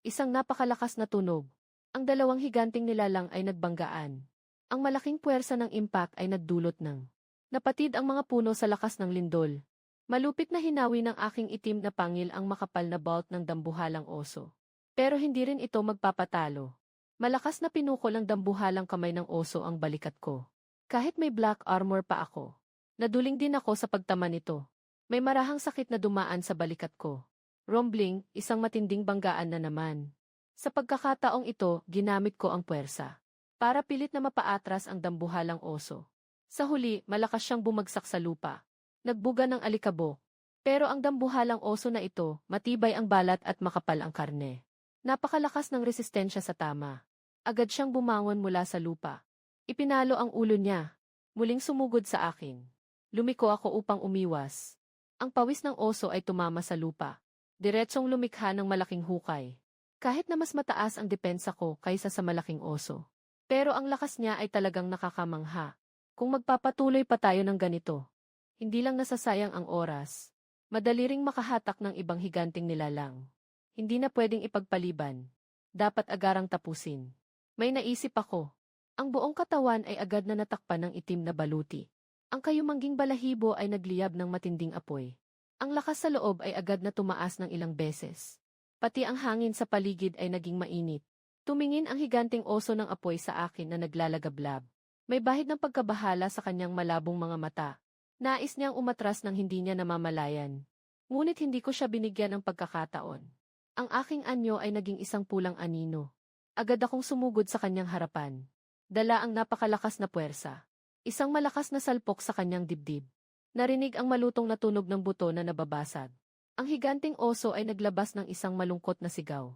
Isang napakalakas na tunog. Ang dalawang higanting nilalang ay nagbanggaan. Ang malaking puwersa ng impact ay nagdulot ng napatid ang mga puno sa lakas ng lindol. Malupit na hinawi ng aking itim na pangil ang makapal na bolt ng dambuhalang oso. Pero hindi rin ito magpapatalo. Malakas na pinukol ang dambuhalang kamay ng oso ang balikat ko. Kahit may black armor pa ako. Naduling din ako sa pagtama nito. May marahang sakit na dumaan sa balikat ko. Rumbling, isang matinding banggaan na naman. Sa pagkakataong ito, ginamit ko ang puwersa. Para pilit na mapaatras ang dambuhalang oso. Sa huli, malakas siyang bumagsak sa lupa. Nagbuga ng alikabok. Pero ang dambuhalang oso na ito, matibay ang balat at makapal ang karne. Napakalakas ng resistensya sa tama. Agad siyang bumangon mula sa lupa. Ipinalo ang ulo niya. Muling sumugod sa akin. Lumiko ako upang umiwas. Ang pawis ng oso ay tumama sa lupa. Diretsong lumikha ng malaking hukay. Kahit na mas mataas ang depensa ko kaysa sa malaking oso. Pero ang lakas niya ay talagang nakakamangha. Kung magpapatuloy pa tayo ng ganito, hindi lang nasasayang ang oras. Madali ring makahatak ng ibang higanting nilalang. Hindi na pwedeng ipagpaliban. Dapat agarang tapusin. May naisip ako. Ang buong katawan ay agad na natakpan ng itim na baluti. Ang kayumangging balahibo ay nagliyab ng matinding apoy. Ang lakas sa loob ay agad na tumaas ng ilang beses. Pati ang hangin sa paligid ay naging mainit. Tumingin ang higanting oso ng apoy sa akin na naglalagablab. May bahid ng pagkabahala sa kanyang malabong mga mata. Nais niyang umatras nang hindi niya namamalayan. Ngunit hindi ko siya binigyan ng pagkakataon. Ang aking anyo ay naging isang pulang anino. Agad akong sumugod sa kanyang harapan. Dala ang napakalakas na puwersa. Isang malakas na salpok sa kanyang dibdib. Narinig ang malutong na tunog ng buto na nababasag. Ang higanting oso ay naglabas ng isang malungkot na sigaw.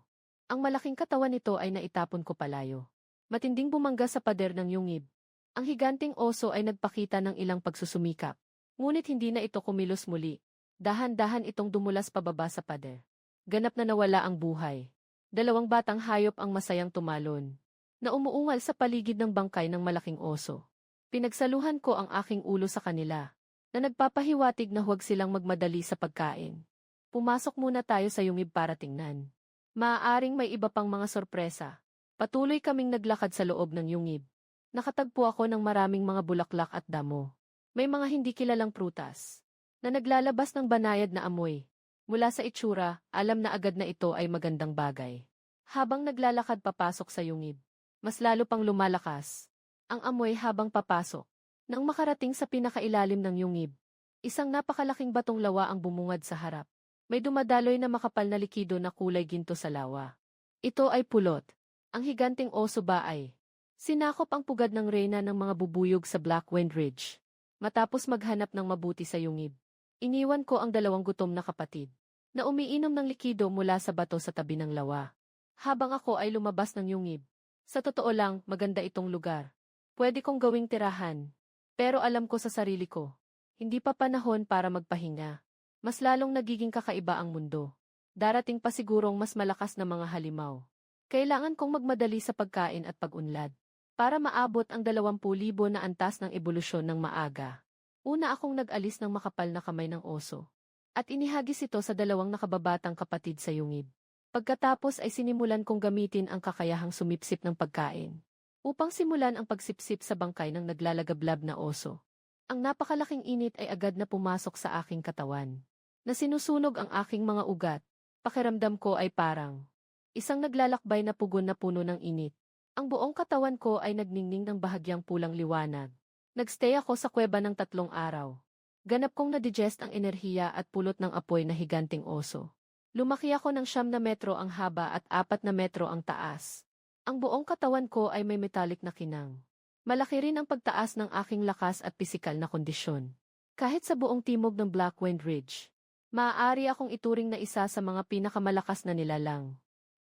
Ang malaking katawan nito ay naitapon ko palayo. Matinding bumangga sa pader ng yungib. Ang higanting oso ay nagpakita ng ilang pagsusumikap. Ngunit hindi na ito kumilos muli. Dahan-dahan itong dumulas pababa sa pader. Ganap na nawala ang buhay. Dalawang batang hayop ang masayang tumalon. Na umuungal sa paligid ng bangkay ng malaking oso. Pinagsaluhan ko ang aking ulo sa kanila. Na nagpapahiwatig na huwag silang magmadali sa pagkain. Pumasok muna tayo sa yungib para tingnan. Maaaring may iba pang mga sorpresa. Patuloy kaming naglakad sa loob ng yungib. Nakatagpo ako ng maraming mga bulaklak at damo. May mga hindi kilalang prutas. Na naglalabas ng banayad na amoy. Mula sa itsura, alam na agad na ito ay magandang bagay. Habang naglalakad papasok sa yungib, mas lalo pang lumalakas. Ang amoy habang papasok. Nang makarating sa pinakailalim ng yungib, isang napakalaking batong lawa ang bumungad sa harap. May dumadaloy na makapal na likido na kulay ginto sa lawa. Ito ay pulot. Ang higanting oso ba ay sinakop ang pugad ng reyna ng mga bubuyog sa Black Wind Ridge. Matapos maghanap ng mabuti sa yungib, iniwan ko ang dalawang gutom na kapatid na umiinom ng likido mula sa bato sa tabi ng lawa. Habang ako ay lumabas ng yungib. Sa totoo lang, maganda itong lugar. Pwede kong gawing tirahan. Pero alam ko sa sarili ko, hindi pa panahon para magpahinga. Mas lalong nagiging kakaiba ang mundo. Darating pa sigurong mas malakas na mga halimaw. Kailangan kong magmadali sa pagkain at pag-unlad. Para maabot ang 20,000 na antas ng ebolusyon ng maaga. Una akong nag-alis ng makapal na kamay ng oso. At inihagis ito sa dalawang nakababatang kapatid sa yungib. Pagkatapos ay sinimulan kong gamitin ang kakayahang sumipsip ng pagkain. Upang simulan ang pagsipsip sa bangkay ng naglalagablab na oso. Ang napakalaking init ay agad na pumasok sa aking katawan. Na sinusunog ang aking mga ugat. Pakiramdam ko ay parang isang naglalakbay na pugon na puno ng init. Ang buong katawan ko ay nagningning ng bahagyang pulang liwanag. Nagstay ako sa kuweba ng 3 araw. Ganap kong na-digest ang enerhiya at pulot ng apoy na higanting oso. Lumaki ako ng 9 na metro ang haba at 4 na metro ang taas. Ang buong katawan ko ay may metallic na kinang. Malaki rin ang pagtaas ng aking lakas at pisikal na kondisyon. Kahit sa buong timog ng Black Wind Ridge, maaari akong ituring na isa sa mga pinakamalakas na nilalang.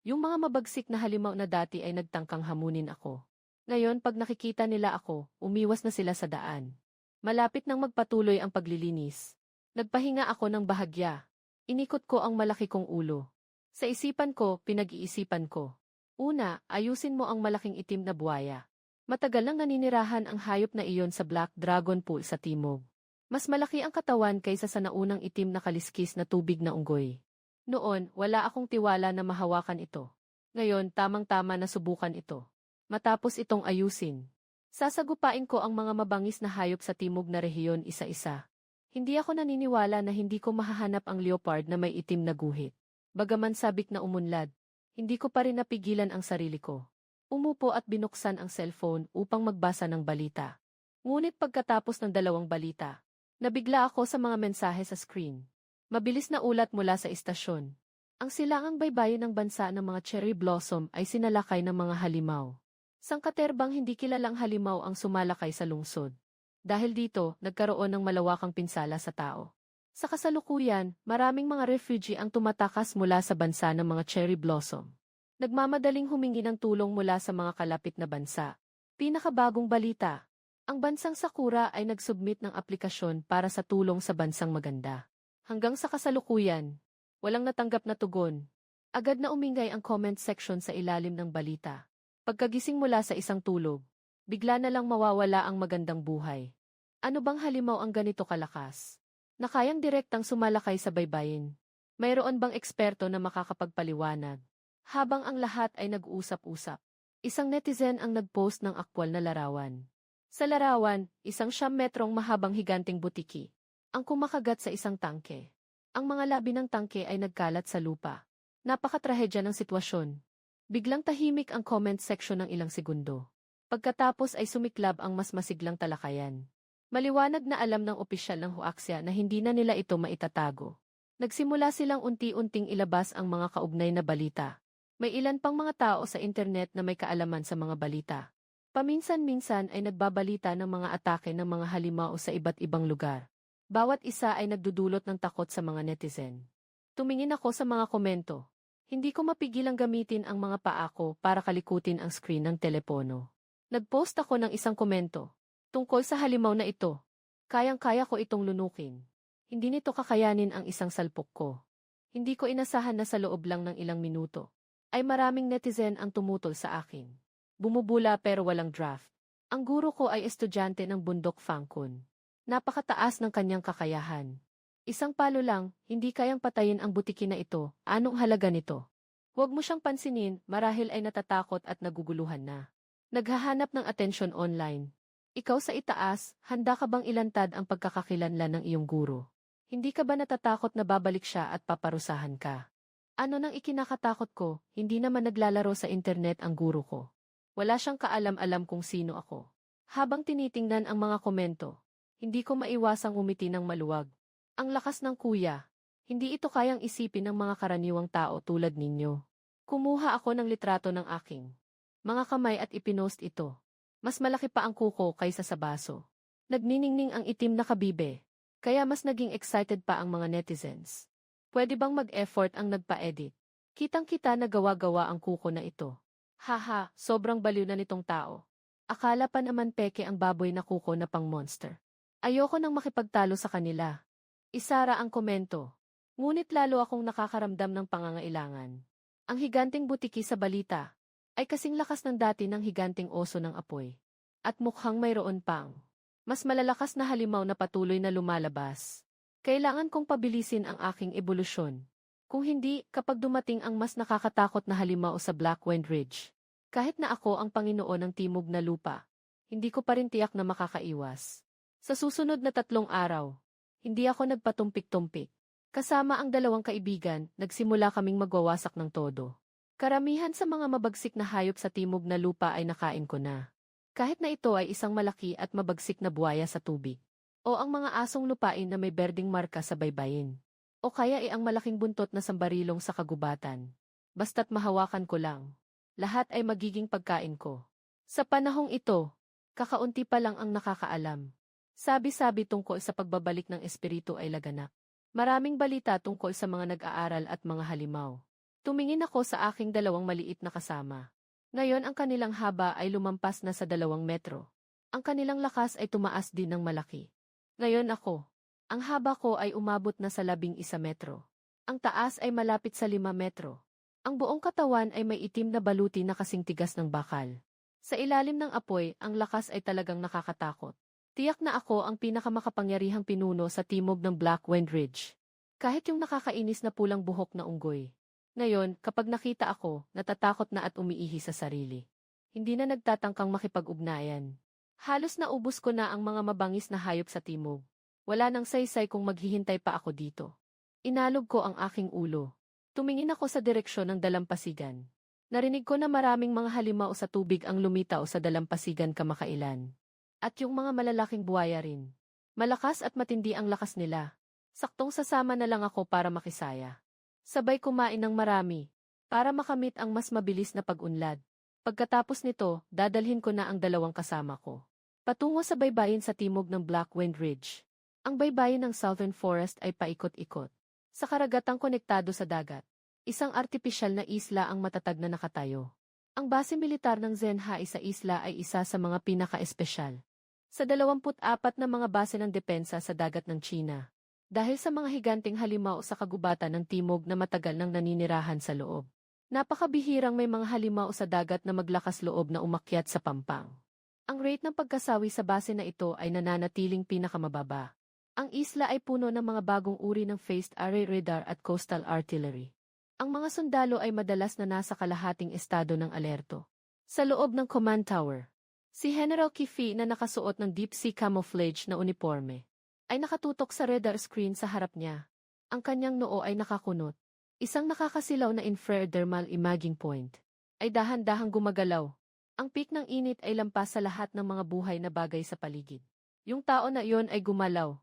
Yung mga mabagsik na halimaw na dati ay nagtangkang hamunin ako. Ngayon pag nakikita nila ako, umiwas na sila sa daan. Malapit nang magpatuloy ang paglilinis. Nagpahinga ako ng bahagya. Inikot ko ang malaki kong ulo. Sa isipan ko, pinag-iisipan ko. Una, ayusin mo ang malaking itim na buwaya. Matagal nang naninirahan ang hayop na iyon sa Black Dragon Pool sa timog. Mas malaki ang katawan kaysa sa naunang itim na kaliskis na tubig na unggoy. Noon, wala akong tiwala na mahawakan ito. Ngayon, tamang-tama na subukan ito. Matapos itong ayusin, sasagupain ko ang mga mabangis na hayop sa timog na rehiyon isa-isa. Hindi ako naniniwala na hindi ko mahahanap ang leopard na may itim na guhit. Bagaman sabik na umunlad, hindi ko pa rin napigilan ang sarili ko. Umupo at binuksan ang cellphone upang magbasa ng balita. Ngunit pagkatapos ng 2 balita, nabigla ako sa mga mensahe sa screen. Mabilis na ulat mula sa istasyon. Ang silangang baybayin ng bansa ng mga cherry blossom ay sinalakay ng mga halimaw. Sangkaterbang hindi kilalang halimaw ang sumalakay sa lungsod. Dahil dito, nagkaroon ng malawakang pinsala sa tao. Sa kasalukuyan, maraming mga refugee ang tumatakas mula sa bansa ng mga cherry blossom. Nagmamadaling humingi ng tulong mula sa mga kalapit na bansa. Pinakabagong balita, ang bansang Sakura ay nagsubmit ng aplikasyon para sa tulong sa bansang maganda. Hanggang sa kasalukuyan, walang natanggap na tugon. Agad na umingay ang comment section sa ilalim ng balita. Pagkagising mula sa isang tulog, bigla na lang mawawala ang magandang buhay. Ano bang halimaw ang ganito kalakas? Na kayang direktang sumalakay sa baybayin? Mayroon bang eksperto na makakapagpaliwanag? Habang ang lahat ay nag-usap-usap, isang netizen ang nag-post ng aktwal na larawan. Sa larawan, isang 9 metrong mahabang higanting butiki ang kumakagat sa isang tangke. Ang mga labi ng tangke ay nagkalat sa lupa. Napakatrahedya ng sitwasyon. Biglang tahimik ang comment section ng ilang segundo. Pagkatapos ay sumiklab ang mas masiglang talakayan. Maliwanag na alam ng opisyal ng Huaxia na hindi na nila ito maitatago. Nagsimula silang unti-unting ilabas ang mga kaugnay na balita. May ilan pang mga tao sa internet na may kaalaman sa mga balita. Paminsan-minsan ay nagbabalita ng mga atake ng mga halimaw sa iba't ibang lugar. Bawat isa ay nagdudulot ng takot sa mga netizen. Tumingin ako sa mga komento. Hindi ko mapigilang gamitin ang mga paa ko para kalikutin ang screen ng telepono. Nagpost ako ng isang komento tungkol sa halimaw na ito. Kayang-kaya ko itong lunukin. Hindi nito kakayanin ang isang salpok ko. Hindi ko inasahan na sa loob lang ng ilang minuto ay maraming netizen ang tumutol sa akin. Bumubula pero walang draft. Ang guro ko ay estudyante ng Bundok Fangkun. Napakataas ng kanyang kakayahan. Isang palo lang, hindi kayang patayin ang butiki na ito. Anong halaga nito? Huwag mo siyang pansinin, marahil ay natatakot at naguguluhan na. Naghahanap ng atensyon online. Ikaw sa itaas, handa ka bang ilantad ang pagkakakilanlan ng iyong guro? Hindi ka ba natatakot na babalik siya at paparusahan ka? Ano nang ikinakatakot ko, hindi naman naglalaro sa internet ang guro ko. Wala siyang kaalam-alam kung sino ako. Habang tinitingnan ang mga komento, hindi ko maiwasang umiti ng maluwag. Ang lakas ng kuya. Hindi ito kayang isipin ng mga karaniwang tao tulad ninyo. Kumuha ako ng litrato ng aking mga kamay at ipinost ito. Mas malaki pa ang kuko kaysa sa baso. Nagniningning ang itim na kabibe. Kaya mas naging excited pa ang mga netizens. Pwede bang mag-effort ang nagpa-edit? Kitang-kita na gawa-gawa ang kuko na ito. Haha, sobrang baliw na nitong tao. Akala pa naman peke ang baboy na kuko na pang monster. Ayoko nang makipagtalo sa kanila. Isara ang komento. Ngunit lalo akong nakakaramdam ng pangangailangan. Ang higanting butiki sa balita ay kasing lakas ng dati ng higanting oso ng apoy. At mukhang mayroon pang mas malalakas na halimaw na patuloy na lumalabas. Kailangan kong pabilisin ang aking ebolusyon. Kung hindi, kapag dumating ang mas nakakatakot na halimaw sa Blackwind Ridge, kahit na ako ang Panginoon ng Timog na Lupa, hindi ko pa rin tiyak na makakaiwas. Sa susunod na 3 araw, hindi ako nagpatumpik-tumpik. Kasama ang 2 kaibigan, nagsimula kaming magwawasak ng todo. Karamihan sa mga mabagsik na hayop sa Timog na Lupa ay nakain ko na. Kahit na ito ay isang malaki at mabagsik na buwaya sa tubig. O ang mga asong lupain na may berdeng marka sa baybayin. O kaya ay ang malaking buntot na sambarilong sa kagubatan. Basta't mahawakan ko lang. Lahat ay magiging pagkain ko. Sa panahong ito, kakaunti pa lang ang nakakaalam. Sabi-sabi tungkol sa pagbabalik ng espiritu ay laganap. Maraming balita tungkol sa mga nag-aaral at mga halimaw. Tumingin ako sa aking 2 maliit na kasama. Ngayon ang kanilang haba ay lumampas na sa 2 metro. Ang kanilang lakas ay tumaas din ng malaki. Ngayon ako, Ang haba ko ay umabot na sa 11 metro. Ang taas ay malapit sa 5 metro. Ang buong katawan ay may itim na baluti na kasing tigas ng bakal. Sa ilalim ng apoy, ang lakas ay talagang nakakatakot. Tiyak na ako ang pinakamakapangyarihang pinuno sa timog ng Black Wind Ridge. Kahit yung nakakainis na pulang buhok na unggoy. Ngayon, kapag nakita ako, natatakot na at umiihi sa sarili. Hindi na nagtatangkang makipag-ugnayan. Halos naubos ko na ang mga mabangis na hayop sa timog. Wala nang saysay kung maghihintay pa ako dito. Inalog ko ang aking ulo. Tumingin ako sa direksyon ng dalampasigan. Narinig ko na maraming mga halimaw sa tubig ang lumitaw sa dalampasigan kamakailan. At yung mga malalaking buwaya rin. Malakas at matindi ang lakas nila. Saktong sasama na lang ako para makisaya. Sabay kumain ng marami, para makamit ang mas mabilis na pag-unlad. Pagkatapos nito, dadalhin ko na ang 2 kasama ko. Patungo sa baybayin sa timog ng Black Wind Ridge. Ang baybayin ng Southern Forest ay paikot-ikot. Sa karagatang konektado sa dagat, isang artipisyal na isla ang matatag na nakatayo. Ang base militar ng Zenhai sa isla ay isa sa mga pinaka-espesyal. Sa 24 na mga base ng depensa sa dagat ng China. Dahil sa mga higanting halimaw sa kagubatan ng timog na matagal nang naninirahan sa loob. Napakabihirang may mga halimaw sa dagat na maglakas loob na umakyat sa pampang. Ang rate ng pagkasawi sa base na ito ay nananatiling pinakamababa. Ang isla ay puno ng mga bagong uri ng phased array radar at coastal artillery. Ang mga sundalo ay madalas na nasa kalahating estado ng alerto. Sa loob ng command tower, si General Kifi na nakasuot ng deep sea camouflage na uniforme, ay nakatutok sa radar screen sa harap niya. Ang kanyang noo ay nakakunot. Isang nakakasilaw na infrared thermal imaging point, ay dahan-dahang gumagalaw. Ang peak ng init ay lampas sa lahat ng mga buhay na bagay sa paligid. Yung tao na iyon ay gumalaw.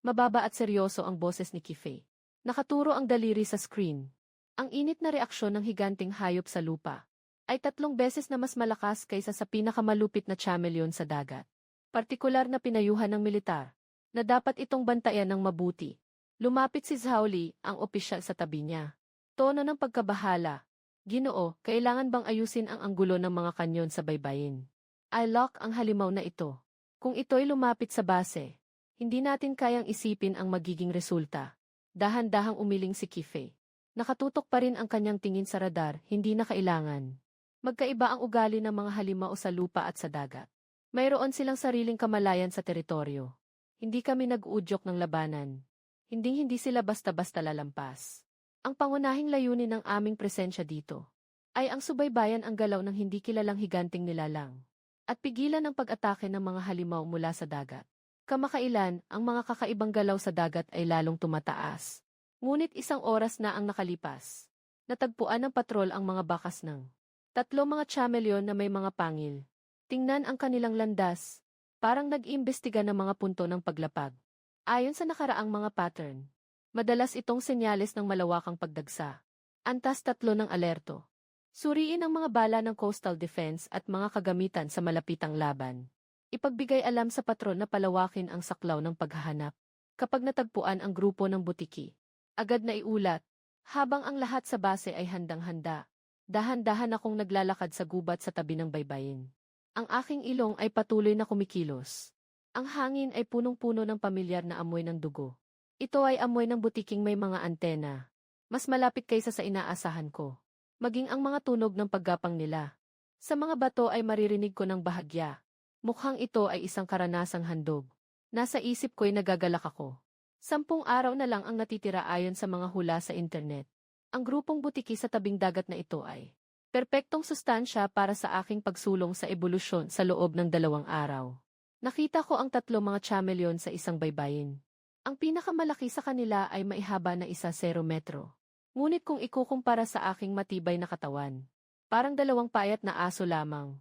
Mababa at seryoso ang boses ni Kife. Nakaturo ang daliri sa screen. Ang init na reaksyon ng higanting hayop sa lupa ay 3 beses na mas malakas kaysa sa pinakamalupit na chameleon sa dagat. Partikular na pinayuhan ng militar na dapat itong bantayan ng mabuti. Lumapit si Zhaoli, ang opisyal sa tabi niya. Tono ng pagkabahala. Ginoo, kailangan bang ayusin ang anggulo ng mga kanyon sa baybayin? I lock ang halimaw na ito. Kung ito'y lumapit sa base, hindi natin kayang isipin ang magiging resulta. Dahan-dahang umiling si Kife. Nakatutok pa rin ang kanyang tingin sa radar, hindi na kailangan. Magkaiba ang ugali ng mga halimaw sa lupa at sa dagat. Mayroon silang sariling kamalayan sa teritoryo. Hindi kami nag-uudyok ng labanan. Hindi sila basta-basta lalampas. Ang pangunahing layunin ng aming presensya dito ay ang subaybayan ang galaw ng hindi kilalang higanting nilalang at pigilan ang pag-atake ng mga halimaw mula sa dagat. Kamakailan, ang mga kakaibang galaw sa dagat ay lalong tumataas. Ngunit 1 oras na ang nakalipas. Natagpuan ng patrol ang mga bakas ng 3 mga chameleon na may mga pangil. Tingnan ang kanilang landas. Parang nag-iimbestiga ng mga punto ng paglapag. Ayon sa nakaraang mga pattern, madalas itong senyales ng malawakang pagdagsa. Antas 3 ng alerto. Suriin ang mga bala ng coastal defense at mga kagamitan sa malapitang laban. Ipagbigay alam sa patron na palawakin ang saklaw ng paghahanap. Kapag natagpuan ang grupo ng butiki, agad na iulat. Habang ang lahat sa base ay handang-handa, dahan-dahan akong naglalakad sa gubat sa tabi ng baybayin. Ang aking ilong ay patuloy na kumikilos. Ang hangin ay punong-puno ng pamilyar na amoy ng dugo. Ito ay amoy ng butiking may mga antena. Mas malapit kaysa sa inaasahan ko. Maging ang mga tunog ng paggapang nila. Sa mga bato ay maririnig ko ng bahagya. Mukhang ito ay isang karanasang handog. Nasa isip ko'y nagagalak ako. 10 araw na lang ang natitira ayon sa mga hula sa internet. Ang grupong butiki sa tabing dagat na ito ay perpektong sustansya para sa aking pagsulong sa ebolusyon sa loob ng 2 araw. Nakita ko ang 3 mga chameleon sa isang baybayin. Ang pinakamalaki sa kanila ay maihaba na 0 metro. Ngunit kung ikukumpara sa aking matibay na katawan, parang 2 payat na aso lamang.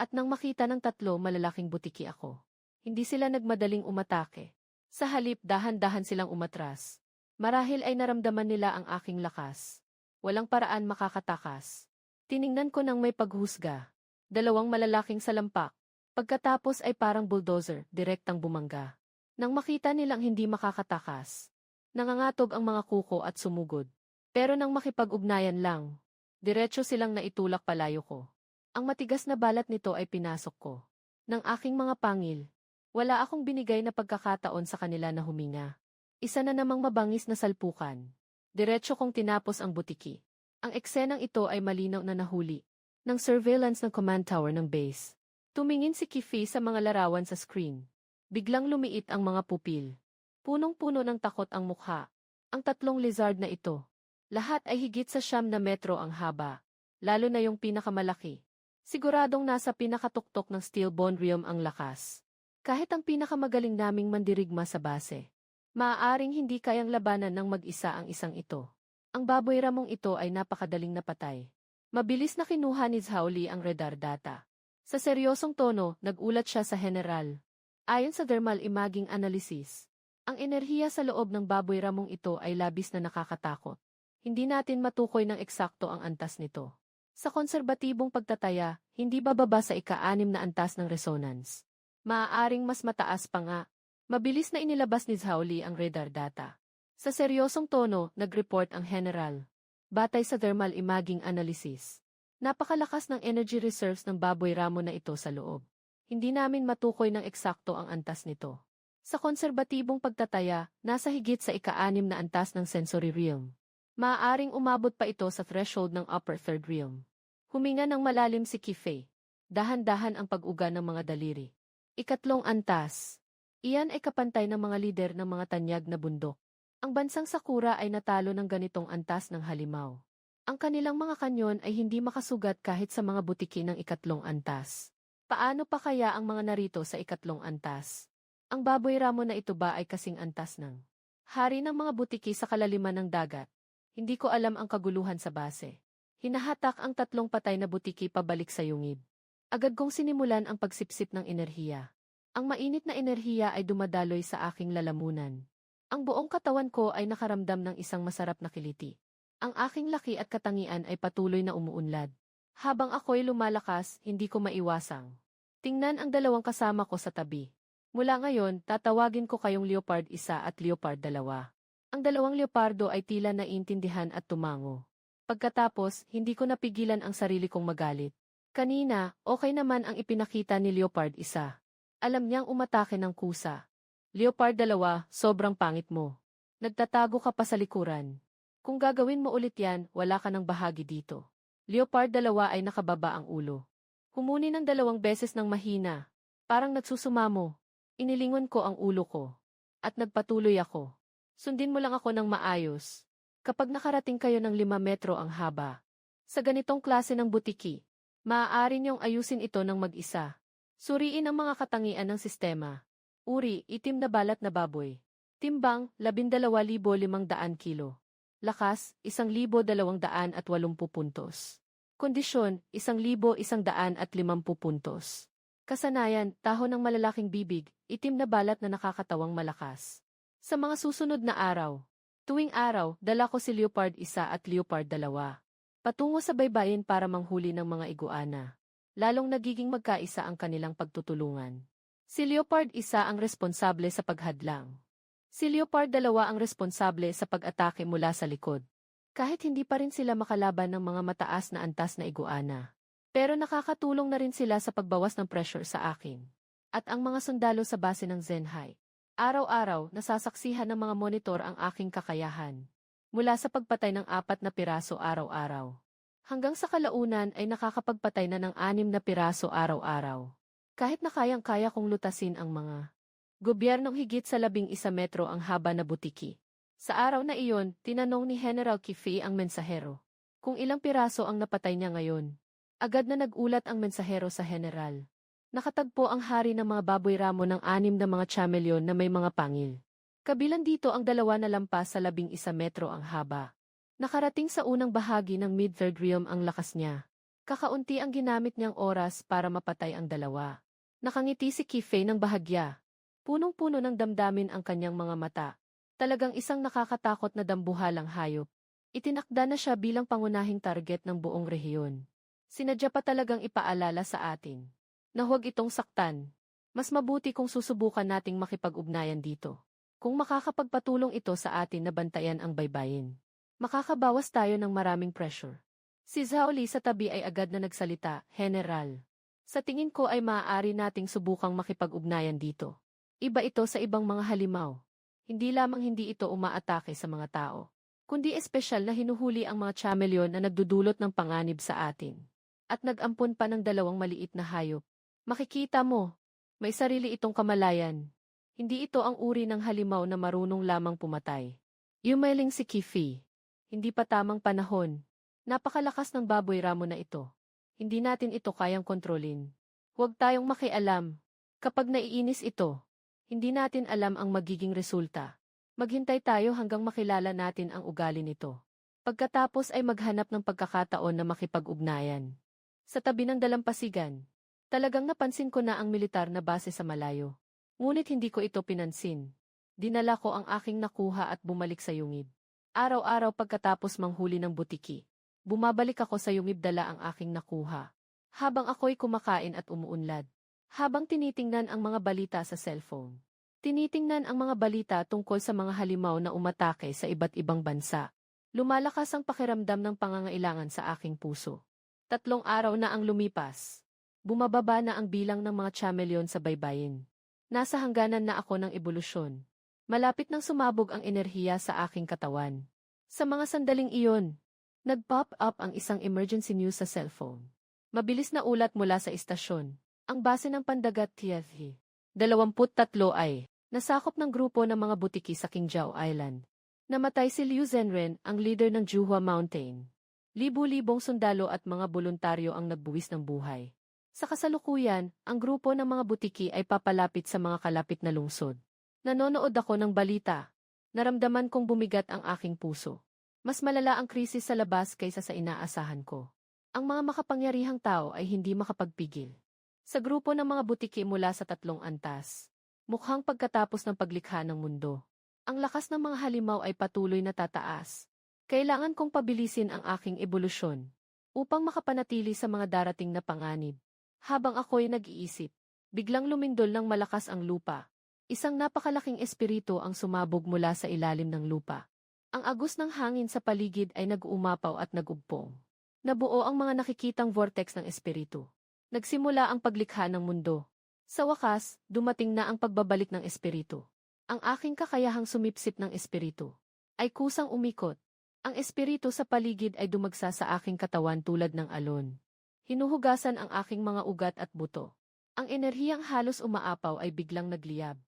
At nang makita ng 3 malalaking butiki ako, hindi sila nagmadaling umatake. Sa halip dahan-dahan silang umatras. Marahil ay naramdaman nila ang aking lakas. Walang paraan makakatakas. Tiningnan ko nang may paghusga. 2 malalaking salampak. Pagkatapos ay parang bulldozer, direktang bumangga. Nang makita nilang hindi makakatakas, nangangatog ang mga kuko at sumugod. Pero nang makipag-ugnayan lang, diretso silang naitulak palayo ko. Ang matigas na balat nito ay pinasok ko. Ng aking mga pangil, wala akong binigay na pagkakataon sa kanila na huminga. Isa na namang mabangis na salpukan. Diretso kong tinapos ang butiki. Ang eksenang ito ay malinaw na nahuli ng surveillance ng command tower ng base. Tumingin si Kifi sa mga larawan sa screen. Biglang lumiit ang mga pupil. Punong-puno ng takot ang mukha. Ang tatlong lizard na ito. Lahat ay higit sa 9 metro ang haba. Lalo na yung pinakamalaki. Siguradong nasa pinakatuktok ng steel bondrium ang lakas. Kahit ang pinakamagaling naming mandirigma sa base. Maaaring hindi kayang labanan ng mag-isa ang isang ito. Ang baboy ramong ito ay napakadaling napatay. Mabilis na kinuha ni Zhaoli ang radar data. Sa seryosong tono, nagulat siya sa general. Ayon sa thermal imaging analysis, ang enerhiya sa loob ng baboy ramong ito ay labis na nakakatakot. Hindi natin matukoy ng eksakto ang antas nito. Sa konserbatibong pagtataya, hindi bababa sa ika-6 na antas ng resonance. Maaaring mas mataas pa nga. Mabilis na inilabas ni Zhaoli ang radar data. Sa seryosong tono, nag-report ang general. Batay sa thermal imaging analysis, napakalakas ng energy reserves ng baboy ramo na ito sa loob. Hindi namin matukoy ng eksakto ang antas nito. Sa konserbatibong pagtataya, nasa higit sa ika-6 na antas ng sensory realm. Maaaring umabot pa ito sa threshold ng upper third realm. Huminga ng malalim si Kifei. Dahan-dahan ang pag-uga ng mga daliri. Ikatlong antas. Iyan ay kapantay ng mga lider ng mga tanyag na bundok. Ang bansang Sakura ay natalo ng ganitong antas ng halimaw. Ang kanilang mga kanyon ay hindi makasugat kahit sa mga butiki ng ikatlong antas. Paano pa kaya ang mga narito sa ikatlong antas? Ang baboy ramo na ito ba ay kasing antas ng hari ng mga butiki sa kalaliman ng dagat? Hindi ko alam ang kaguluhan sa base. Hinahatak ang tatlong patay na butiki pabalik sa yungib. Agad kong sinimulan ang pagsipsip ng enerhiya. Ang mainit na enerhiya ay dumadaloy sa aking lalamunan. Ang buong katawan ko ay nakaramdam ng isang masarap na kiliti. Ang aking laki at katangian ay patuloy na umuunlad. Habang ako'y lumalakas, hindi ko maiwasang tingnan ang dalawang kasama ko sa tabi. Mula ngayon, tatawagin ko kayong Leopard 1 at Leopard 2. Ang dalawang leopardo ay tila naintindihan at tumango. Pagkatapos, hindi ko napigilan ang sarili kong magalit. Kanina, okay naman ang ipinakita ni Leopard 1. Alam niyang umatake ng kusa. Leopard 2, sobrang pangit mo. Nagtatago ka pa sa likuran. Kung gagawin mo ulit yan, wala ka ng bahagi dito. Leopard 2 ay nakababa ang ulo. Humuni ng 2 beses ng mahina. Parang nagsusumamo. Inilingon ko ang ulo ko. At nagpatuloy ako. Sundin mo lang ako ng maayos. Kapag nakarating kayo ng 5 metro ang haba. Sa ganitong klase ng butiki, maaari niyong ayusin ito ng mag-isa. Suriin ang mga katangian ng sistema. Uri, itim na balat na baboy. Timbang, 12,500 kilo. Lakas, 1,280 puntos. Kondisyon, 1,150 puntos. Kasanayan, taho ng malalaking bibig, itim na balat na nakakatawang malakas. Sa mga susunod na araw, tuwing araw, dala ko si Leopard 1 at Leopard 2. Patungo sa baybayin para manghuli ng mga iguana. Lalong nagiging magkaisa ang kanilang pagtutulungan. Si Leopard 1 ang responsable sa paghadlang. Si Leopard 2 ang responsable sa pag-atake mula sa likod. Kahit hindi pa rin sila makalaban ng mga mataas na antas na iguana. Pero nakakatulong na rin sila sa pagbawas ng pressure sa akin. At ang mga sundalo sa base ng Zenhai. Araw-araw, nasasaksihan ng mga monitor ang aking kakayahan. Mula sa pagpatay ng 4 na piraso araw-araw. Hanggang sa kalaunan ay nakakapagpatay na ng 6 na piraso araw-araw. Kahit na kayang-kaya kong lutasin ang mga gobyernong higit sa 11 metro ang haba na butiki. Sa araw na iyon, tinanong ni General Kifei ang mensahero kung ilang piraso ang napatay niya ngayon. Agad na nagulat ang mensahero sa general. Nakatagpo ang hari ng mga baboy ramo ng 6 na mga chameleon na may mga pangil. Kabilang dito ang 2 na lampas sa 11 metro ang haba. Nakarating sa unang bahagi ng mid-third realm ang lakas niya. Kakaunti ang ginamit niyang oras para mapatay ang 2. Nakangiti si Kifei ng bahagya. Punong-puno ng damdamin ang kanyang mga mata. Talagang isang nakakatakot na dambuhalang hayop. Itinakda na siya bilang pangunahing target ng buong rehiyon. Sinadya pa talagang ipaalala sa atin na huwag itong saktan. Mas mabuti kung susubukan nating makipag-ugnayan dito. Kung makakapagpatulong ito sa atin na bantayan ang baybayin, makakabawas tayo ng maraming pressure. Si Zhaoli sa tabi ay agad na nagsalita, General. Sa tingin ko ay maaari nating subukang makipag-ugnayan dito. Iba ito sa ibang mga halimaw. Hindi lamang hindi ito umaatake sa mga tao, kundi espesyal na hinuhuli ang mga chameleon na nagdudulot ng panganib sa atin. At nag-ampon pa ng dalawang maliit na hayop. Makikita mo, may sarili itong kamalayan. Hindi ito ang uri ng halimaw na marunong lamang pumatay. Yumaling si Kifi. Hindi pa tamang panahon. Napakalakas ng baboy ramo na ito. Hindi natin ito kayang kontrolin. Huwag tayong makialam. Kapag naiinis ito, hindi natin alam ang magiging resulta. Maghintay tayo hanggang makilala natin ang ugali nito. Pagkatapos ay maghanap ng pagkakataon na makipag-ugnayan. Sa tabi ng dalampasigan, talagang napansin ko na ang militar na base sa malayo. Ngunit hindi ko ito pinansin. Dinala ko ang aking nakuha at bumalik sa yungib. Araw-araw pagkatapos manghuli ng butiki, bumabalik ako sa yungib dala ang aking nakuha. Habang ako'y kumakain at umuunlad. Habang tinitingnan ang mga balita sa cellphone. Tinitingnan ang mga balita tungkol sa mga halimaw na umatake sa iba't ibang bansa. Lumalakas ang pakiramdam ng pangangailangan sa aking puso. 3 araw na ang lumipas. Bumababa na ang bilang ng mga chameleon sa baybayin. Nasa hangganan na ako ng ebolusyon. Malapit nang sumabog ang enerhiya sa aking katawan. Sa mga sandaling iyon, nag-pop up ang isang emergency news sa cellphone. Mabilis na ulat mula sa istasyon. Ang base ng Pandagat TFE. 23 ay nasakop ng grupo ng mga butiki sa Qinghai Island. Namatay si Liu Zhenren, ang leader ng Juhua Mountain. Libu-libong sundalo at mga voluntaryo ang nagbuwis ng buhay. Sa kasalukuyan, ang grupo ng mga butiki ay papalapit sa mga kalapit na lungsod. Nanonood ako ng balita. Naramdaman kong bumigat ang aking puso. Mas malala ang krisis sa labas kaysa sa inaasahan ko. Ang mga makapangyarihang tao ay hindi makapagpigil. Sa grupo ng mga butiki mula sa 3 antas, mukhang pagkatapos ng paglikha ng mundo. Ang lakas ng mga halimaw ay patuloy na tataas. Kailangan kong pabilisin ang aking ebolusyon upang makapanatili sa mga darating na panganib. Habang ako'y nag-iisip, biglang lumindol ng malakas ang lupa. Isang napakalaking espiritu ang sumabog mula sa ilalim ng lupa. Ang agos ng hangin sa paligid ay nag-uumapaw at nag-ugpong. Nabuo ang mga nakikitang vortex ng espiritu. Nagsimula ang paglikha ng mundo. Sa wakas, dumating na ang pagbabalik ng espiritu. Ang aking kakayahang sumipsip ng espiritu ay kusang umikot. Ang espiritu sa paligid ay dumagsa sa aking katawan tulad ng alon. Hinuhugasan ang aking mga ugat at buto. Ang enerhiyang halos umaapaw ay biglang nagliyab.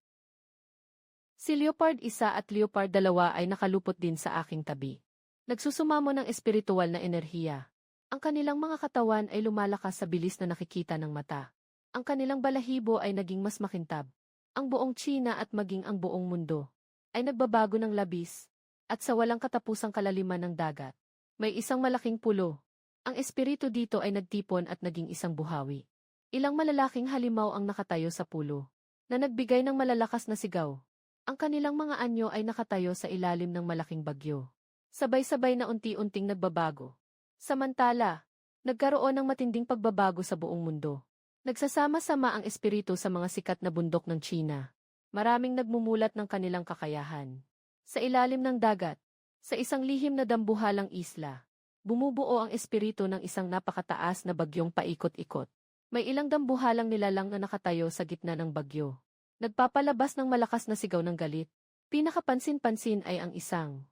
Si Leopard 1 at Leopard 2 ay nakalupot din sa aking tabi. Nagsusumamo ng espiritual na enerhiya. Ang kanilang mga katawan ay lumalakas sa bilis na nakikita ng mata. Ang kanilang balahibo ay naging mas makintab. Ang buong China at maging ang buong mundo ay nagbabago ng labis. At sa walang katapusang kalaliman ng dagat, may isang malaking pulo. Ang espiritu dito ay nagtipon at naging isang buhawi. Ilang malalaking halimaw ang nakatayo sa pulo, na nagbigay ng malalakas na sigaw. Ang kanilang mga anyo ay nakatayo sa ilalim ng malaking bagyo. Sabay-sabay na unti-unting nagbabago. Samantala, nagkaroon ng matinding pagbabago sa buong mundo. Nagsasama-sama ang espiritu sa mga sikat na bundok ng China. Maraming nagmumulat ng kanilang kakayahan. Sa ilalim ng dagat, sa isang lihim na dambuhalang isla, bumubuo ang espiritu ng isang napakataas na bagyong paikot-ikot. May ilang dambuhalang nilalang na nakatayo sa gitna ng bagyo. Nagpapalabas ng malakas na sigaw ng galit. Pinakapansin-pansin ay ang isang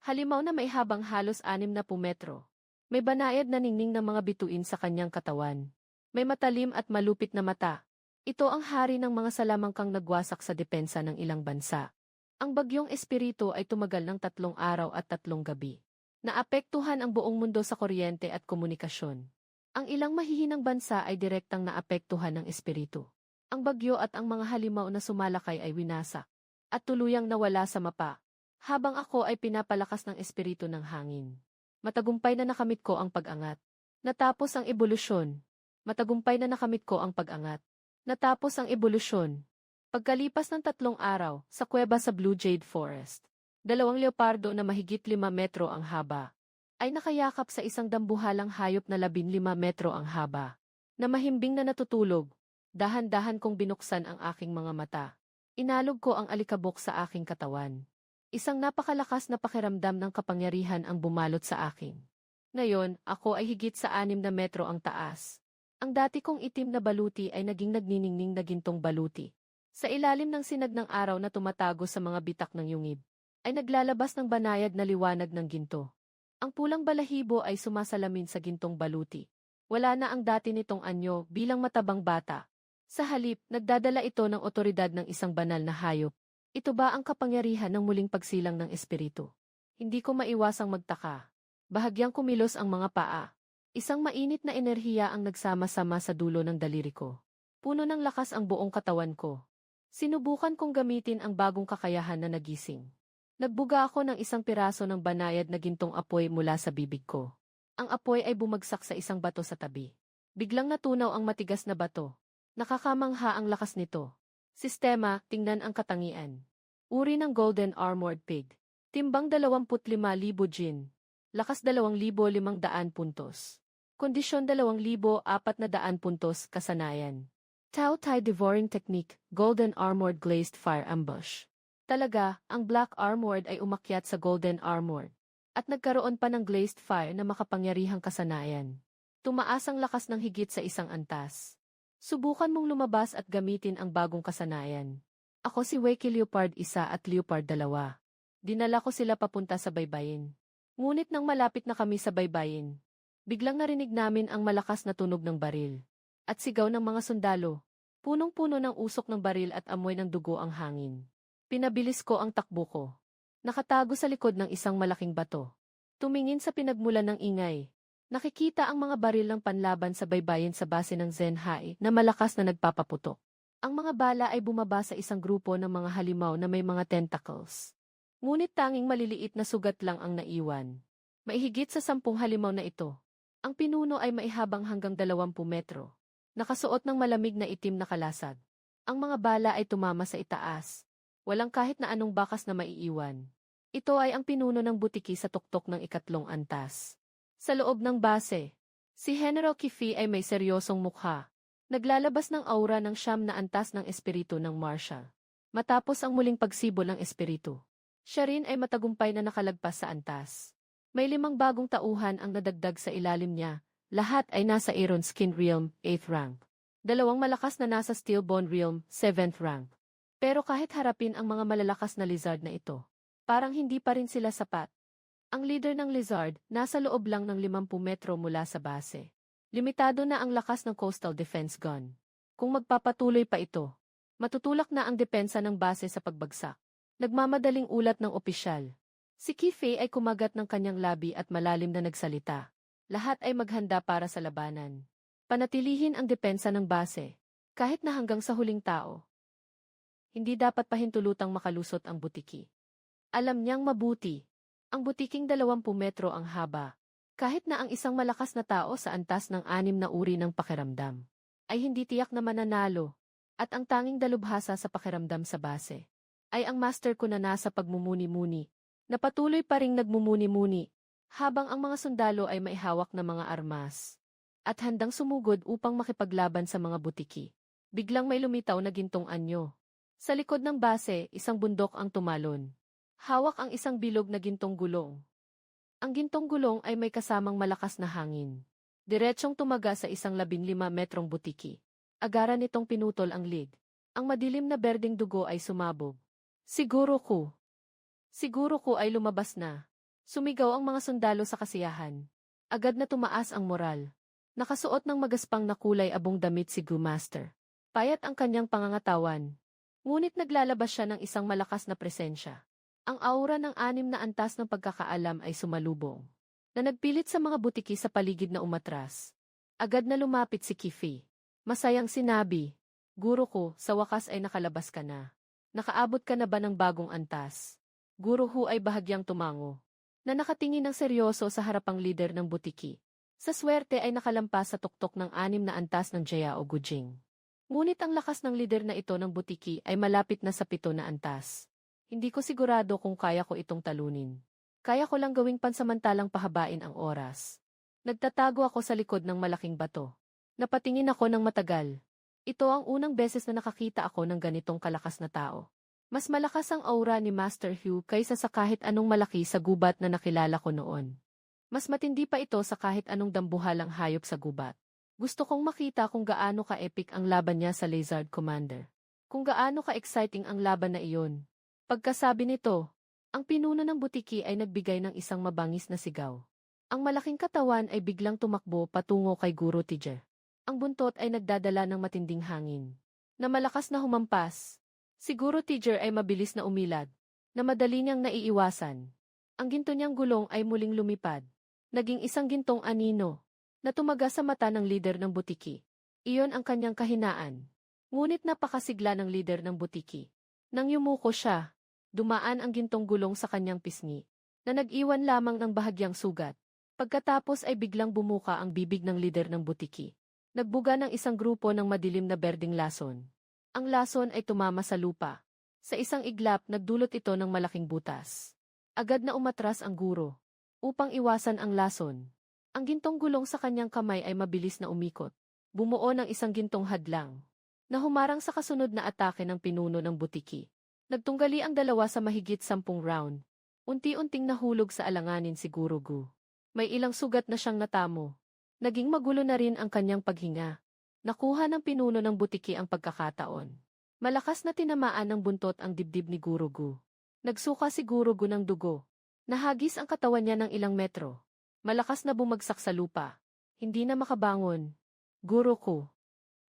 halimaw na may habang halos 60 metro. May banayad na ningning ng mga bituin sa kanyang katawan. May matalim at malupit na mata. Ito ang hari ng mga salamangkang nagwasak sa depensa ng ilang bansa. Ang bagyong espiritu ay tumagal ng 3 araw at 3 gabi. Naapektuhan ang buong mundo sa kuryente at komunikasyon. Ang ilang mahihinang bansa ay direktang naapektuhan ng espiritu. Ang bagyo at ang mga halimaw na sumalakay ay winasak at tuluyang nawala sa mapa, habang ako ay pinapalakas ng espiritu ng hangin. Matagumpay na nakamit ko ang pag-angat. Natapos ang ebolusyon. Matagumpay na nakamit ko ang pag-angat. Natapos ang ebolusyon. Pagkalipas ng 3 araw, sa kuweba sa Blue Jade Forest, 2 leopardo na mahigit 5 metro ang haba, ay nakayakap sa isang dambuhalang hayop na 15 metro ang haba, na mahimbing na natutulog. Dahan-dahan kong binuksan ang aking mga mata. Inalog ko ang alikabok sa aking katawan. Isang napakalakas na pakiramdam ng kapangyarihan ang bumalot sa akin. Ngayon, ako ay higit sa 6 na metro ang taas. Ang dati kong itim na baluti ay naging nagniningning na gintong baluti. Sa ilalim ng sinag ng araw na tumatago sa mga bitak ng yungib, ay naglalabas ng banayad na liwanag ng ginto. Ang pulang balahibo ay sumasalamin sa gintong baluti. Wala na ang dati nitong anyo bilang matabang bata. Sa halip, nagdadala ito ng otoridad ng isang banal na hayop. Ito ba ang kapangyarihan ng muling pagsilang ng espiritu? Hindi ko maiwasang magtaka. Bahagyang kumilos ang mga paa. Isang mainit na enerhiya ang nagsama-sama sa dulo ng daliri ko. Puno ng lakas ang buong katawan ko. Sinubukan kong gamitin ang bagong kakayahan na nagising. Nagbuga ako ng isang piraso ng banayad na gintong apoy mula sa bibig ko. Ang apoy ay bumagsak sa isang bato sa tabi. Biglang natunaw ang matigas na bato. Nakakamangha ang lakas nito. Sistema, tingnan ang katangian. Uri ng Golden Armored Pig. Timbang 25,000 Jin. Lakas 2,500 puntos. Kondisyon 2,400 puntos kasanayan. Tao Tai Devouring Technique, Golden Armored Glazed Fire Ambush. Talaga, ang Black Armored ay umakyat sa Golden Armored. At nagkaroon pa ng Glazed Fire na makapangyarihang kasanayan. Tumaas ang lakas ng higit sa isang antas. Subukan mong lumabas at gamitin ang bagong kasanayan. Ako si Weki Leopard 1 at Leopard 2. Dinala ko sila papunta sa baybayin. Ngunit nang malapit na kami sa baybayin, biglang narinig namin ang malakas na tunog ng baril. At sigaw ng mga sundalo. Punong-puno ng usok ng baril at amoy ng dugo ang hangin. Pinabilis ko ang takbo ko. Nakatago sa likod ng isang malaking bato. Tumingin sa pinagmulan ng ingay. Nakikita ang mga baril ng panlaban sa baybayin sa base ng Zenhai na malakas na nagpapaputok. Ang mga bala ay bumaba sa isang grupo ng mga halimaw na may mga tentacles. Ngunit tanging maliliit na sugat lang ang naiwan. Maihigit sa 10 halimaw na ito. Ang pinuno ay maihabang hanggang 20 metro. Nakasuot ng malamig na itim na kalasag. Ang mga bala ay tumama sa itaas. Walang kahit na anong bakas na maiiwan. Ito ay ang pinuno ng butiki sa tuktok ng 3 antas. Sa loob ng base, si General Kifi ay may seryosong mukha. Naglalabas ng aura ng 9 na antas ng espiritu ng Marshal. Matapos ang muling pagsibol ng espiritu, siya rin ay matagumpay na nakalagpas sa antas. May 5 bagong tauhan ang nadagdag sa ilalim niya. Lahat ay nasa Iron Skin Realm, 8th rank. 2 malakas na nasa Steelbone Realm, 7th rank. Pero kahit harapin ang mga malalakas na lizard na ito, parang hindi pa rin sila sapat. Ang leader ng lizard, nasa loob lang ng 50 metro mula sa base. Limitado na ang lakas ng Coastal Defense Gun. Kung magpapatuloy pa ito, matutulak na ang depensa ng base sa pagbagsak. Nagmamadaling ulat ng opisyal. Si Kife ay kumagat ng kanyang labi at malalim na nagsalita. Lahat ay maghanda para sa labanan. Panatilihin ang depensa ng base, kahit na hanggang sa huling tao. Hindi dapat pahintulutang makalusot ang butiki. Alam niyang mabuti. Ang butiking 20 metro ang haba. Kahit na ang isang malakas na tao sa antas ng 6 na uri ng pakiramdam, ay hindi tiyak na mananalo. At ang tanging dalubhasa sa pakiramdam sa base, ay ang master ko na nasa pagmumuni-muni, na patuloy pa ring nagmumuni-muni. Habang ang mga sundalo ay maihawak na mga armas at handang sumugod upang makipaglaban sa mga butiki. Biglang may lumitaw na gintong anyo. Sa likod ng base, isang bundok ang tumalon. Hawak ang isang bilog na gintong gulong. Ang gintong gulong ay may kasamang malakas na hangin. Diretsyong tumaga sa isang 15 metrong butiki. Agaran nitong pinutol ang lid. Ang madilim na berdeng dugo ay sumabog. Siguro ko ay lumabas na. Sumigaw ang mga sundalo sa kasiyahan. Agad na tumaas ang moral. Nakasuot ng magaspang na kulay abong damit si Master. Payat ang kanyang pangangatawan. Ngunit naglalabas siya ng isang malakas na presensya. Ang aura ng 6 na antas ng pagkakaalam ay sumalubong. Na nagpilit sa mga butiki sa paligid na umatras. Agad na lumapit si Kifi. Masayang sinabi, "Guro ko, sa wakas ay nakalabas ka na. Nakaabot ka na ba ng bagong antas?" Guro Hu ay bahagyang tumango. Na nakatingin ng seryoso sa harapang lider ng butiki. Sa swerte ay nakalampas sa tuktok ng 6 na antas ng Jaya o Gujing. Ngunit ang lakas ng lider na ito ng butiki ay malapit na sa 7 na antas. Hindi ko sigurado kung kaya ko itong talunin. Kaya ko lang gawing pansamantalang pahabain ang oras. Nagtatago ako sa likod ng malaking bato. Napatingin ako ng matagal. Ito ang unang beses na nakakita ako ng ganitong kalakas na tao. Mas malakas ang aura ni Master Hugh kaysa sa kahit anong malaki sa gubat na nakilala ko noon. Mas matindi pa ito sa kahit anong dambuhalang hayop sa gubat. Gusto kong makita kung gaano ka-epic ang laban niya sa Lizard Commander. kung gaano ka-exciting ang laban na iyon. Pagkasabi nito, ang pinuno ng butiki ay nagbigay ng isang mabangis na sigaw. Ang malaking katawan ay biglang tumakbo patungo kay Guro Tijer. Ang buntot ay nagdadala ng matinding hangin, na malakas na humampas. Si Guro Tijer ay mabilis na umilad, na madali niyang naiiwasan. Ang ginto niyang gulong ay muling lumipad. Naging isang gintong anino, na tumaga sa mata ng lider ng butiki. Iyon ang kanyang kahinaan. Ngunit napakasigla ng lider ng butiki. Nang yumuko siya, dumaan ang gintong gulong sa kanyang pisngi, na nag-iwan lamang ng bahagyang sugat. Pagkatapos ay biglang bumuka ang bibig ng lider ng butiki. Nagbuga ng isang grupo ng madilim na berdeng lason. Ang lason ay tumama sa lupa. Sa isang iglap nagdulot ito ng malaking butas. Agad na umatras ang guro, upang iwasan ang lason. Ang gintong gulong sa kanyang kamay ay mabilis na umikot. Bumuo ng isang gintong hadlang, na humarang sa kasunod na atake ng pinuno ng butiki. Nagtunggali ang dalawa sa mahigit 10 round. Unti-unting nahulog sa alanganin si Guro Gu. May ilang sugat na siyang natamo. Naging magulo na rin ang kanyang paghinga. Nakuha ng pinuno ng butiki ang pagkakataon. Malakas na tinamaan ng buntot ang dibdib ni Guro Gu. Nagsuka si Guro Gu ng dugo. Nahagis ang katawan niya ng ilang metro. Malakas na bumagsak sa lupa. Hindi na makabangon. Guro ko.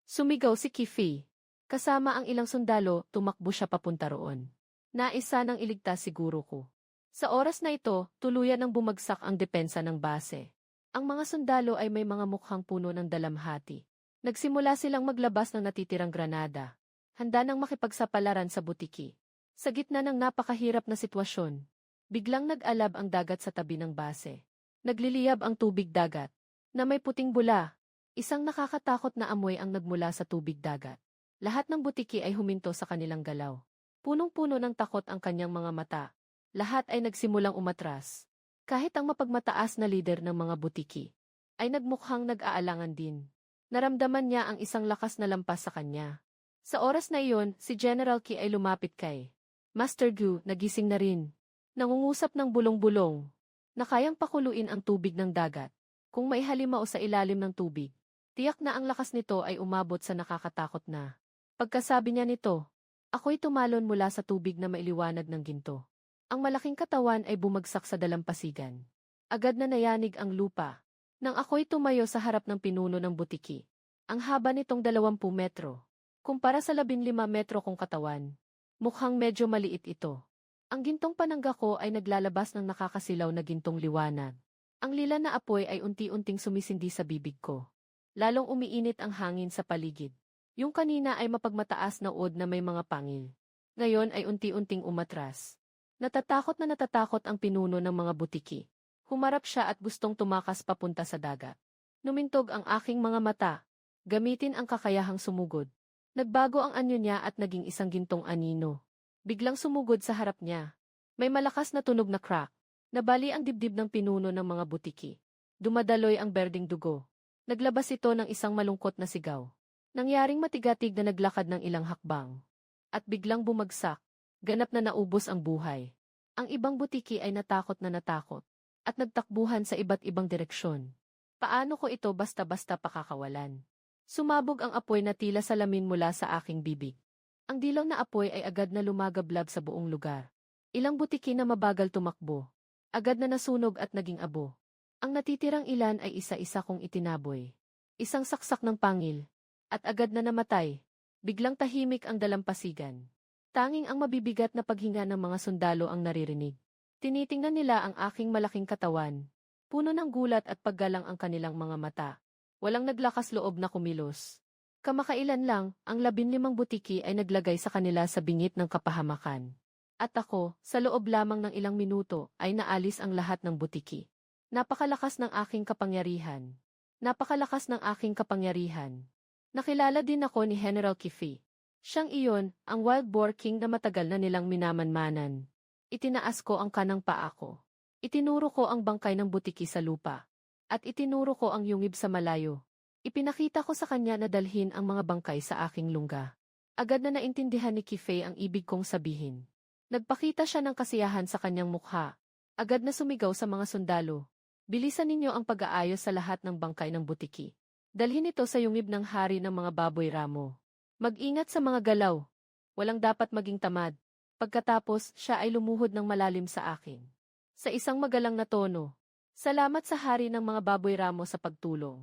Sumigaw si Kifi. Kasama ang ilang sundalo, tumakbo siya papunta roon. Naisa nang iligtas si Guro ko. Sa oras na ito, tuluyan ng bumagsak ang depensa ng base. Ang mga sundalo ay may mga mukhang puno ng dalamhati. Nagsimula silang maglabas ng natitirang granada. Handa nang makipagsapalaran sa butiki. Sa gitna ng napakahirap na sitwasyon, biglang nag-alab ang dagat sa tabi ng base. Nagliliyab ang tubig dagat, na may puting bula. Isang nakakatakot na amoy ang nagmula sa tubig dagat. Lahat ng butiki ay huminto sa kanilang galaw. Punong-puno ng takot ang kanyang mga mata. Lahat ay nagsimulang umatras. Kahit ang mapagmataas na lider ng mga butiki ay nagmukhang nag-aalangan din. Naramdaman niya ang isang lakas na lampas sa kanya. Sa oras na iyon, si General Qi ay lumapit kay Master Gu, nagising na rin. Nangungusap ng bulong-bulong, na kayang pakuluin ang tubig ng dagat. Kung may halimaw sa ilalim ng tubig, tiyak na ang lakas nito ay umabot sa nakakatakot na. Pagkasabi niya nito, ako'y tumalon mula sa tubig na mailiwanag ng ginto. Ang malaking katawan ay bumagsak sa dalampasigan. Agad na nayanig ang lupa. Nang ako'y tumayo sa harap ng pinuno ng butiki, ang haba nitong 20 metro. Kumpara sa 15 metro kong katawan, mukhang medyo maliit ito. Ang gintong panangga ko ay naglalabas ng nakakasilaw na gintong liwanag. Ang lila na apoy ay unti-unting sumisindi sa bibig ko. Lalong umiinit ang hangin sa paligid. Yung kanina ay mapagmataas na uod na may mga pangil. Ngayon ay unti-unting umatras. Natatakot ang pinuno ng mga butiki. Humarap siya at gustong tumakas papunta sa dagat. Numintog ang aking mga mata. Gamitin ang kakayahang sumugod. Nagbago ang anyo niya at naging isang gintong anino. Biglang sumugod sa harap niya. May malakas na tunog na crack. Nabali ang dibdib ng pinuno ng mga butiki. Dumadaloy ang berdeng dugo. Naglabas ito ng isang malungkot na sigaw. Nangyaring matigatig na naglakad ng ilang hakbang. At biglang bumagsak. Ganap na naubos ang buhay. Ang ibang butiki ay natakot at nagtakbuhan sa iba't ibang direksyon. Paano ko ito basta-basta pakakawalan? Sumabog ang apoy na tila salamin mula sa aking bibig. Ang dilaw na apoy ay agad na lumagablab sa buong lugar. Ilang butiki na mabagal tumakbo. Agad na nasunog at naging abo. Ang natitirang ilan ay isa-isa kong itinaboy. Isang saksak ng pangil. At agad na namatay. Biglang tahimik ang dalampasigan. Tanging ang mabibigat na paghinga ng mga sundalo ang naririnig. Tinitingnan nila ang aking malaking katawan. Puno ng gulat at paggalang ang kanilang mga mata. Walang naglakas loob na kumilos. Kamakailan lang, ang 15 butiki ay naglagay sa kanila sa bingit ng kapahamakan. At ako, sa loob lamang ng ilang minuto, ay naalis ang lahat ng butiki. Napakalakas ng aking kapangyarihan. Nakilala din ako ni General Kifi. Siyang iyon, ang Wild Boar King na matagal na nilang minamanmanan. Itinaas ko ang kanang paa ko. Itinuro ko ang bangkay ng butiki sa lupa. At itinuro ko ang yungib sa malayo. Ipinakita ko sa kanya na dalhin ang mga bangkay sa aking lungga. Agad na naintindihan ni Kifei ang ibig kong sabihin. Nagpakita siya ng kasiyahan sa kanyang mukha. Agad na sumigaw sa mga sundalo. Bilisan ninyo ang pag-aayos sa lahat ng bangkay ng butiki. Dalhin ito sa yungib ng hari ng mga baboy ramo. Mag-ingat sa mga galaw. Walang dapat maging tamad. Pagkatapos, siya ay lumuhod ng malalim sa akin. Sa isang magalang na tono, salamat sa hari ng mga baboy ramo sa pagtulong.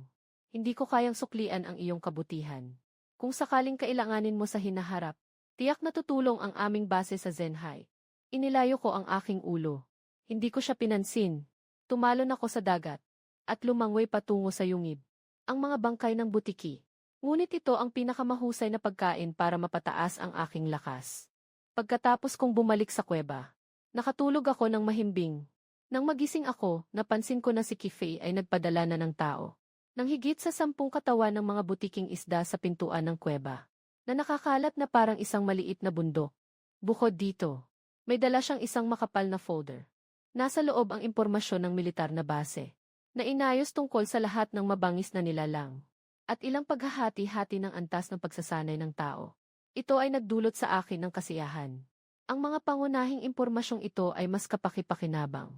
Hindi ko kayang suklian ang iyong kabutihan. Kung sakaling kailanganin mo sa hinaharap, tiyak na tutulong ang aming base sa Zenhai. Inilayo ko ang aking ulo. Hindi ko siya pinansin. Tumalon ako sa dagat at lumangoy patungo sa yungib. Ang mga bangkay ng butiki. Ngunit ito ang pinakamahusay na pagkain para mapataas ang aking lakas. Pagkatapos kong bumalik sa kuweba, nakatulog ako ng mahimbing. Nang magising ako, napansin ko na si Kifei ay nagpadala na ng tao. Nang higit sa 10 katawan ng mga butiking isda sa pintuan ng kuweba, na nakakalat na parang isang maliit na bundok. Bukod dito, may dala siyang isang makapal na folder. Nasa loob ang impormasyon ng militar na base, na inayos tungkol sa lahat ng mabangis na nilalang, at ilang paghahati-hati ng antas ng pagsasanay ng tao. Ito ay nagdulot sa akin ng kasiyahan. Ang mga pangunahing impormasyong ito ay mas kapaki-pakinabang.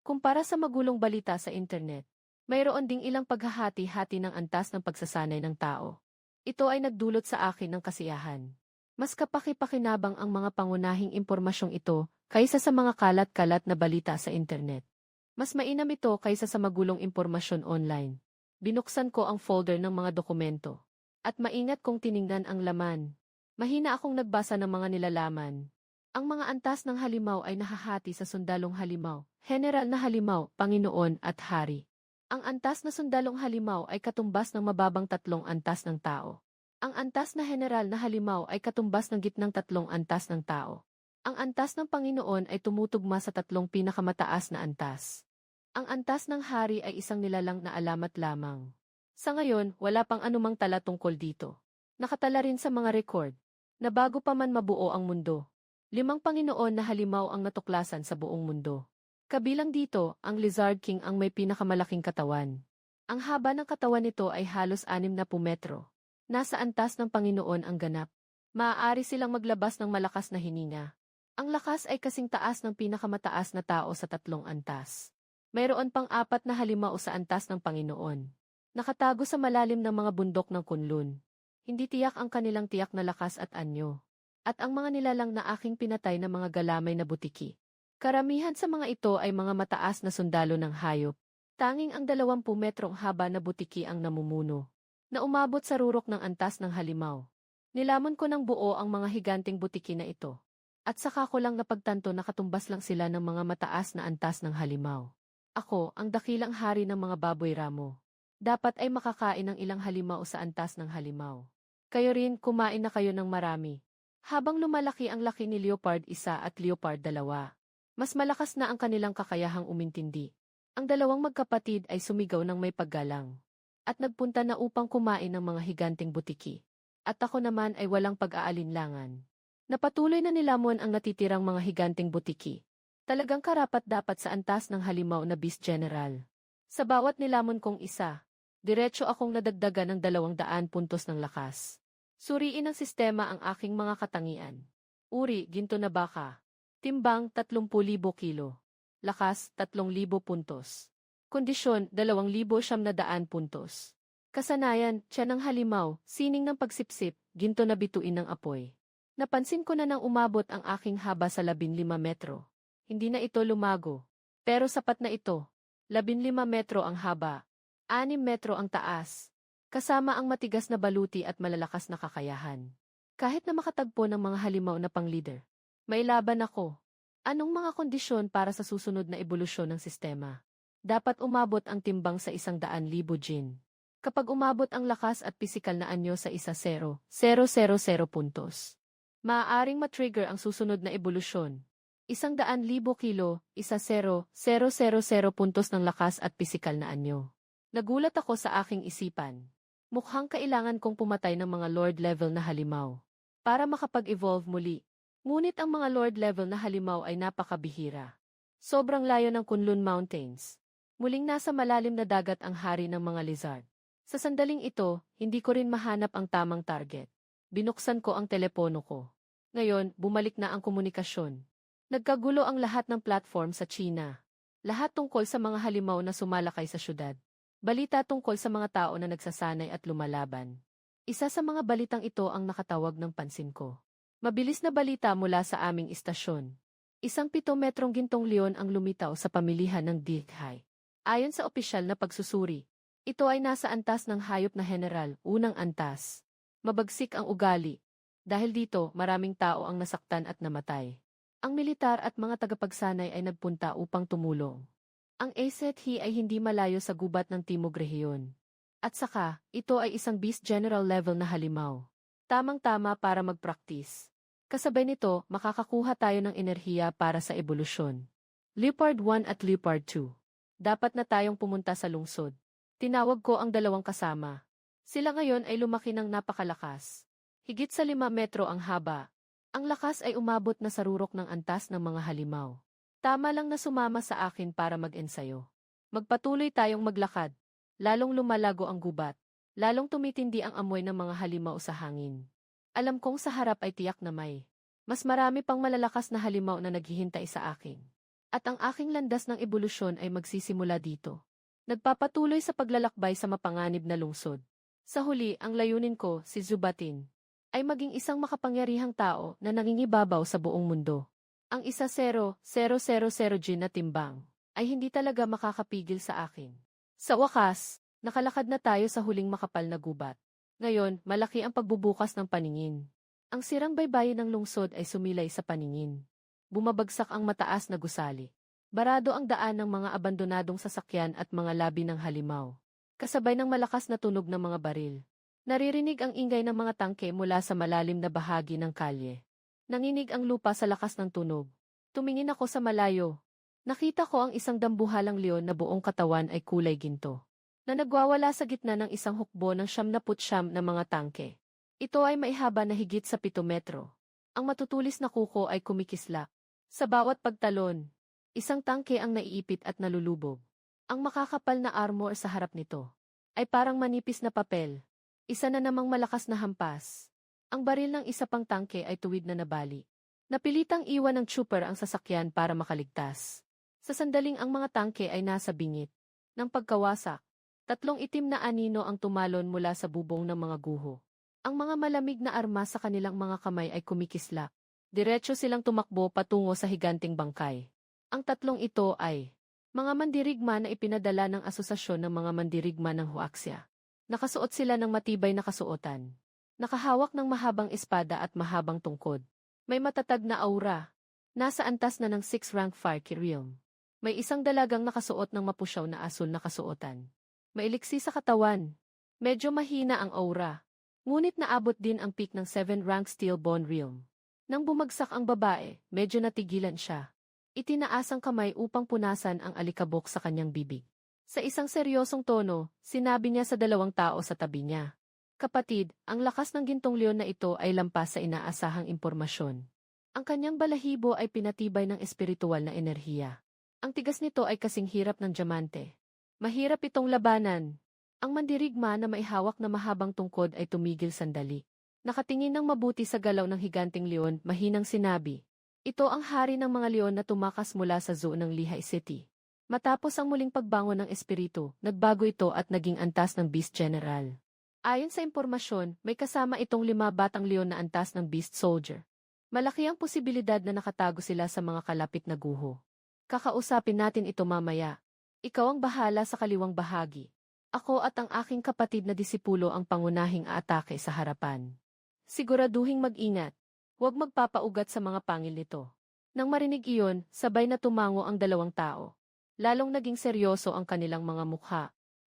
Kumpara sa magulong balita sa internet, mayroon ding ilang paghahati-hati ng antas ng pagsasanay ng tao. Ito ay nagdulot sa akin ng kasiyahan. Mas kapaki-pakinabang ang mga pangunahing impormasyong ito kaysa sa mga kalat-kalat na balita sa internet. Mas mainam ito kaysa sa magulong impormasyon online. Binuksan ko ang folder ng mga dokumento. At maingat kong tiningnan ang laman. Mahina akong nagbasa ng mga nilalaman. Ang mga antas ng halimaw ay nahahati sa sundalong halimaw, general na halimaw, Panginoon at hari. Ang antas na sundalong halimaw ay katumbas ng mababang 3 antas ng tao. Ang antas na general na halimaw ay katumbas ng gitnang 3 antas ng tao. Ang antas ng Panginoon ay tumutugma sa 3 pinakamataas na antas. Ang antas ng hari ay isang nilalang na alamat lamang. Sa ngayon, wala pang anumang tala tungkol dito. Nakatala rin sa mga record, na bago pa man mabuo ang mundo, 5 Panginoon na halimaw ang natuklasan sa buong mundo. Kabilang dito, ang Lizard King ang may pinakamalaking katawan. Ang haba ng katawan nito ay halos 60 metro. Nasa antas ng Panginoon ang ganap. Maaari silang maglabas ng malakas na hininga. Ang lakas ay kasing taas ng pinakamataas na tao sa 3 antas. Mayroon pang 4 na halimaw sa antas ng Panginoon. Nakatago sa malalim ng mga bundok ng Kunlun. Hindi tiyak ang kanilang tiyak na lakas at anyo. At ang mga nilalang na aking pinatay na mga galamay na butiki. Karamihan sa mga ito ay mga mataas na sundalo ng hayop. Tanging ang 20 metrong haba na butiki ang namumuno, na umabot sa rurok ng antas ng halimaw. Nilamon ko ng buo ang mga higanting butiki na ito. At saka ko lang napagtanto na katumbas lang sila ng mga mataas na antas ng halimaw. Ako, ang dakilang hari ng mga baboy ramo. Dapat ay makakain ng ilang halimaw sa antas ng halimaw. Kayo rin, kumain na kayo ng marami. Habang lumalaki ang laki ni Leopard 1 at Leopard 2, mas malakas na ang kanilang kakayahang umintindi. Ang 2 magkapatid ay sumigaw ng may paggalang. At nagpunta na upang kumain ng mga higanting butiki. At ako naman ay walang pag-aalinlangan. Napatuloy na nilamon ang natitirang mga higanting butiki. Talagang karapat-dapat sa antas ng halimaw na Beast General. Sa bawat nilamon kong isa, diretso akong nadagdagan ng 200 puntos ng lakas. Suriin ng sistema ang aking mga katangian. Uri, ginto na baka. Timbang, 30,000 kilo. Lakas, 3,000 puntos. Kondisyon, 2,900 puntos. Kasanayan, tiyan ng halimaw, sining ng pagsipsip, ginto na bituin ng apoy. Napansin ko na nang umabot ang aking haba sa 15 metro. Hindi na ito lumago. Pero sapat na ito. 15 metro ang haba. 6 metro ang taas. Kasama ang matigas na baluti at malalakas na kakayahan. Kahit na makatagpo ng mga halimaw na pang-leader, may laban ako. Anong mga kondisyon para sa susunod na ebolusyon ng sistema? Dapat umabot ang timbang sa 100,000 jin. Kapag umabot ang lakas at pisikal na anyo sa 10,000 puntos, maaaring matrigger ang susunod na ebolusyon. 100,000 kilo, 10,000 puntos ng lakas at pisikal na anyo. Nagulat ako sa aking isipan. Mukhang kailangan kong pumatay ng mga Lord level na halimaw para makapag-evolve muli. Ngunit ang mga Lord level na halimaw ay napakabihira. Sobrang layo ng Kunlun Mountains. Muling nasa malalim na dagat ang hari ng mga lizard. Sa sandaling ito, hindi ko rin mahanap ang tamang target. Binuksan ko ang telepono ko. Ngayon, bumalik na ang komunikasyon. Nagkagulo ang lahat ng platform sa China. Lahat tungkol sa mga halimaw na sumalakay sa syudad. Balita tungkol sa mga tao na nagsasanay at lumalaban. Isa sa mga balitang ito ang nakatawag ng pansin ko. Mabilis na balita mula sa aming istasyon. Isang 7 metrong gintong leon ang lumitaw sa pamilihan ng Dikhay. Ayon sa opisyal na pagsusuri, ito ay nasa antas ng hayop na general, unang antas. Mabagsik ang ugali. Dahil dito, maraming tao ang nasaktan at namatay. Ang militar at mga tagapagsanay ay nagpunta upang tumulong. Ang AZH ay hindi malayo sa gubat ng Timog Rehiyon. At saka, ito ay isang beast general level na halimaw. Tamang-tama para mag-practice. Kasabay nito, makakakuha tayo ng enerhiya para sa ebolusyon. Leopard 1 at Leopard 2. Dapat na tayong pumunta sa lungsod. Tinawag ko ang dalawang kasama. Sila ngayon ay lumaki ng napakalakas. Higit sa 5 metro ang haba. Ang lakas ay umabot na sa rurok ng antas ng mga halimaw. Tama lang na sumama sa akin para mag-ensayo. Magpatuloy tayong maglakad. Lalong lumalago ang gubat. Lalong tumitindi ang amoy ng mga halimaw sa hangin. Alam kong sa harap ay tiyak na may mas marami pang malalakas na halimaw na naghihintay sa akin. At ang aking landas ng ebolusyon ay magsisimula dito. Nagpapatuloy sa paglalakbay sa mapanganib na lungsod. Sa huli, ang layunin ko, si Zubatin, ay maging isang makapangyarihang tao na nangingibabaw sa buong mundo. Ang 10,000 G na timbang ay hindi talaga makakapigil sa akin. Sa wakas, nakalakad na tayo sa huling makapal na gubat. Ngayon, malaki ang pagbubukas ng paningin. Ang sirang baybayin ng lungsod ay sumilay sa paningin. Bumabagsak ang mataas na gusali. Barado ang daan ng mga abandonadong sasakyan at mga labi ng halimaw. Kasabay ng malakas na tunog ng mga baril. Naririnig ang ingay ng mga tangke mula sa malalim na bahagi ng kalye. Nanginig ang lupa sa lakas ng tunog. Tumingin ako sa malayo. Nakita ko ang isang dambuhalang leon na buong katawan ay kulay ginto, na nagwawala sa gitna ng isang hukbo ng 79 na mga tangke. Ito ay maihaba na higit sa 7 metro. Ang matutulis na kuko ay kumikislap. Sa bawat pagtalon, isang tangke ang naiipit at nalulubog. Ang makakapal na armor sa harap nito ay parang manipis na papel. Isa na namang malakas na hampas. Ang baril ng isa pang tangke ay tuwid na nabali. Napilitang iwan ng trooper ang sasakyan para makaligtas. Sa sandaling ang mga tangke ay nasa bingit ng pagkawasak. 3 itim na anino ang tumalon mula sa bubong ng mga guho. Ang mga malamig na armas sa kanilang mga kamay ay kumikislap. Diretso silang tumakbo patungo sa higanting bangkay. Ang 3 ito ay mga mandirigma na ipinadala ng Asosasyon ng mga Mandirigma ng Huaxia. Nakasuot sila ng matibay na kasuotan. Nakahawak ng mahabang espada at mahabang tungkod. May matatag na aura. Nasa antas na ng 6 rank fire realm. May isang dalagang nakasuot ng mapusyaw na asul na kasuotan. Mailiksi sa katawan. Medyo mahina ang aura. Ngunit naabot din ang peak ng 7 rank steel bone realm. Nang bumagsak ang babae, medyo natigilan siya. Itinaas ang kamay upang punasan ang alikabok sa kanyang bibig. Sa isang seryosong tono, sinabi niya sa 2 tao sa tabi niya. Kapatid, ang lakas ng gintong leon na ito ay lampas sa inaasahang impormasyon. Ang kanyang balahibo ay pinatibay ng espiritual na enerhiya. Ang tigas nito ay kasing hirap ng diamante. Mahirap itong labanan. Ang mandirigma na maihawak na mahabang tungkod ay tumigil sandali. Nakatingin ng mabuti sa galaw ng higanting leon, mahinang sinabi. Ito ang hari ng mga leon na tumakas mula sa zoo ng Lehigh City. Matapos ang muling pagbangon ng espiritu, nagbago ito at naging antas ng Beast General. Ayon sa impormasyon, may kasama itong 5 batang leon na antas ng Beast Soldier. Malaki ang posibilidad na nakatago sila sa mga kalapit na guho. Kakausapin natin ito mamaya. Ikaw ang bahala sa kaliwang bahagi. Ako at ang aking kapatid na disipulo ang pangunahing aatake sa harapan. Siguraduhing mag-ingat. Huwag magpapaugat sa mga pangil nito. Nang marinig iyon, sabay na tumango ang 2 tao. Lalong naging seryoso ang kanilang mga mukha.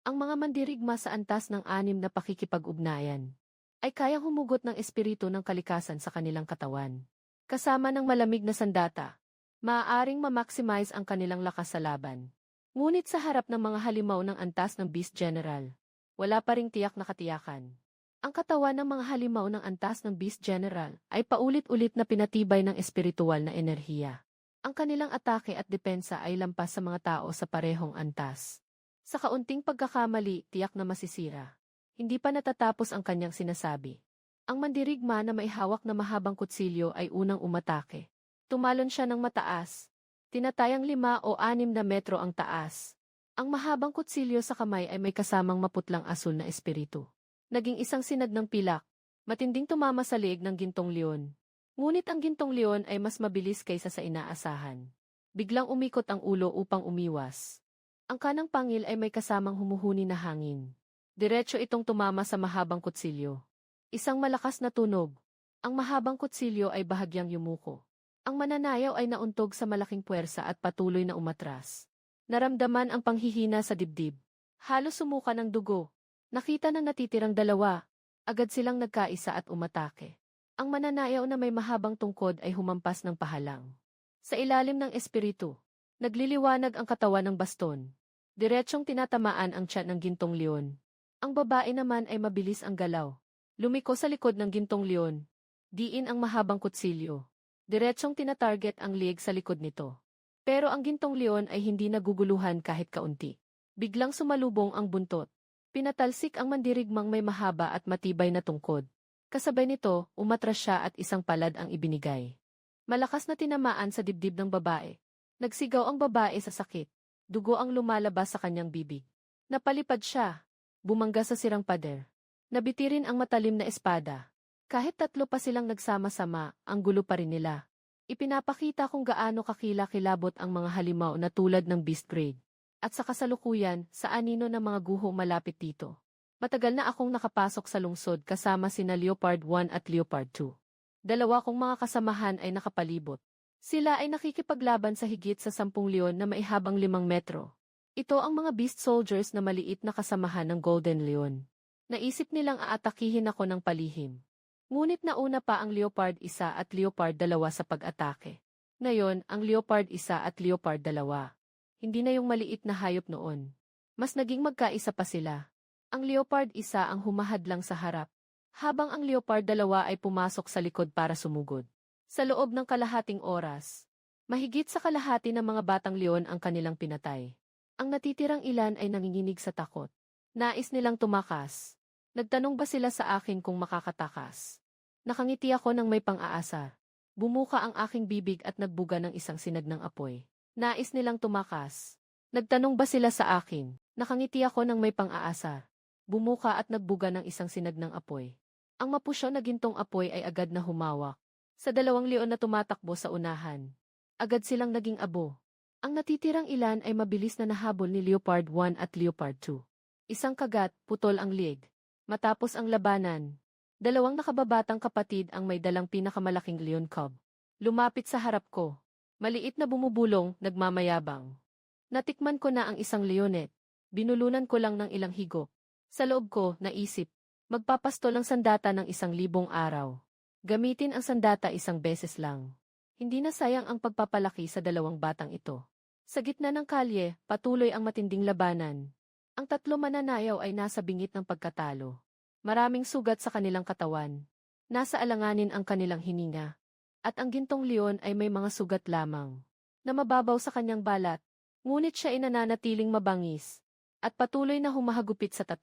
Ang mga mandirigma sa antas ng 6 na pakikipag-ugnayan ay kayang humugot ng espiritu ng kalikasan sa kanilang katawan. Kasama ng malamig na sandata, maaaring ma-maximize ang kanilang lakas sa laban. Ngunit sa harap ng mga halimaw ng antas ng Beast General, wala pa ring tiyak na katiyakan. Ang katawan ng mga halimaw ng antas ng Beast General ay paulit-ulit na pinatibay ng espiritual na enerhiya. Ang kanilang atake at depensa ay lampas sa mga tao sa parehong antas. Sa kaunting pagkakamali, tiyak na masisira. Hindi pa natatapos ang kanyang sinasabi. Ang mandirigma na maihawak na mahabang kutsilyo ay unang umatake. Tumalon siya ng mataas. Tinatayang 5 o 6 na metro ang taas. Ang mahabang kutsilyo sa kamay ay may kasamang maputlang asul na espiritu. Naging isang sinag ng pilak. Matinding tumama sa leeg ng gintong leon. Ngunit ang gintong leon ay mas mabilis kaysa sa inaasahan. Biglang umikot ang ulo upang umiwas. Ang kanang pangil ay may kasamang humuhuni na hangin. Diretso itong tumama sa mahabang kutsilyo. Isang malakas na tunog. Ang mahabang kutsilyo ay bahagyang yumuko. Ang mananayaw ay nauntog sa malaking puwersa at patuloy na umatras. Naramdaman ang panghihina sa dibdib. Halos sumuka ng dugo. Nakita ng natitirang dalawa. Agad silang nagkaisa at umatake. Ang mananayaw na may mahabang tungkod ay humampas ng pahalang. Sa ilalim ng espiritu, nagliliwanag ang katawan ng baston. Diretsyong tinatamaan ang tiyan ng gintong leon. Ang babae naman ay mabilis ang galaw. Lumiko sa likod ng gintong leon. Diin ang mahabang kutsilyo. Diretsyong tinatarget ang liig sa likod nito. Pero ang gintong leon ay hindi naguguluhan kahit kaunti. Biglang sumalubong ang buntot. Pinatalsik ang mandirigmang may mahaba at matibay na tungkod. Kasabay nito, umatras siya at isang palad ang ibinigay. Malakas na tinamaan sa dibdib ng babae. Nagsigaw ang babae sa sakit. Dugo ang lumalabas sa kanyang bibig. Napalipad siya. Bumangga sa sirang pader. Nabitirin ang matalim na espada. Kahit tatlo pa silang nagsama-sama, ang gulo pa rin nila. Ipinapakita kung gaano kakila-kilabot ang mga halimaw na tulad ng beast grade. At sa kasalukuyan, sa anino ng mga guho malapit dito. Matagal na akong nakapasok sa lungsod kasama sina Leopard 1 at Leopard 2. Dalawa kong mga kasamahan ay nakapalibot. Sila ay nakikipaglaban sa higit sa 10 leon na maihabang 5 metro. Ito ang mga beast soldiers na maliit na kasamahan ng Golden Leon. Naisip nilang aatakihin ako ng palihim. Ngunit nauna pa ang Leopard 1 at Leopard 2 sa pag-atake. Ngayon, ang Leopard 1 at Leopard 2. Hindi na yung maliit na hayop noon. Mas naging magkaisa pa sila. Ang Leopard 1 ang humahadlang sa harap, habang ang Leopard 2 ay pumasok sa likod para sumugod. Sa loob ng kalahating oras, mahigit sa kalahati ng mga batang leon ang kanilang pinatay. Ang natitirang ilan ay nanginginig sa takot. Nais nilang tumakas. Nagtanong ba sila sa akin kung makakatakas? Nakangiti ako ng may pang-aasar. Bumuka ang aking bibig at nagbuga ng isang sinag ng apoy. Nais nilang tumakas. Nagtanong ba sila sa akin? Nakangiti ako ng may pang-aasar. Bumuka at nagbuga ng isang sinag ng apoy. Ang mapusyo na gintong apoy ay agad na humawak. Sa 2 leon na tumatakbo sa unahan. Agad silang naging abo. Ang natitirang ilan ay mabilis na nahabol ni Leopard 1 at Leopard 2. Isang kagat, putol ang liig. Matapos ang labanan, 2 nakababatang kapatid ang may dalang pinakamalaking leon cub. Lumapit sa harap ko. Maliit na bumubulong, nagmamayabang. Natikman ko na ang isang leonet. Binulunan ko lang ng ilang higop. Sa loob ko, naisip, magpapastol ang sandata ng 1,000 araw. Gamitin ang sandata 1 beses lang. Hindi na sayang ang pagpapalaki sa 2 batang ito. Sa gitna ng kalye, patuloy ang matinding labanan. Ang 3 mananayaw ay nasa bingit ng pagkatalo. Maraming sugat sa kanilang katawan. Nasa alanganin ang kanilang hininga. At ang gintong leon ay may mga sugat lamang. Na mababaw sa kanyang balat. Ngunit siya ay nananatiling mabangis. At patuloy na humahagupit sa 3.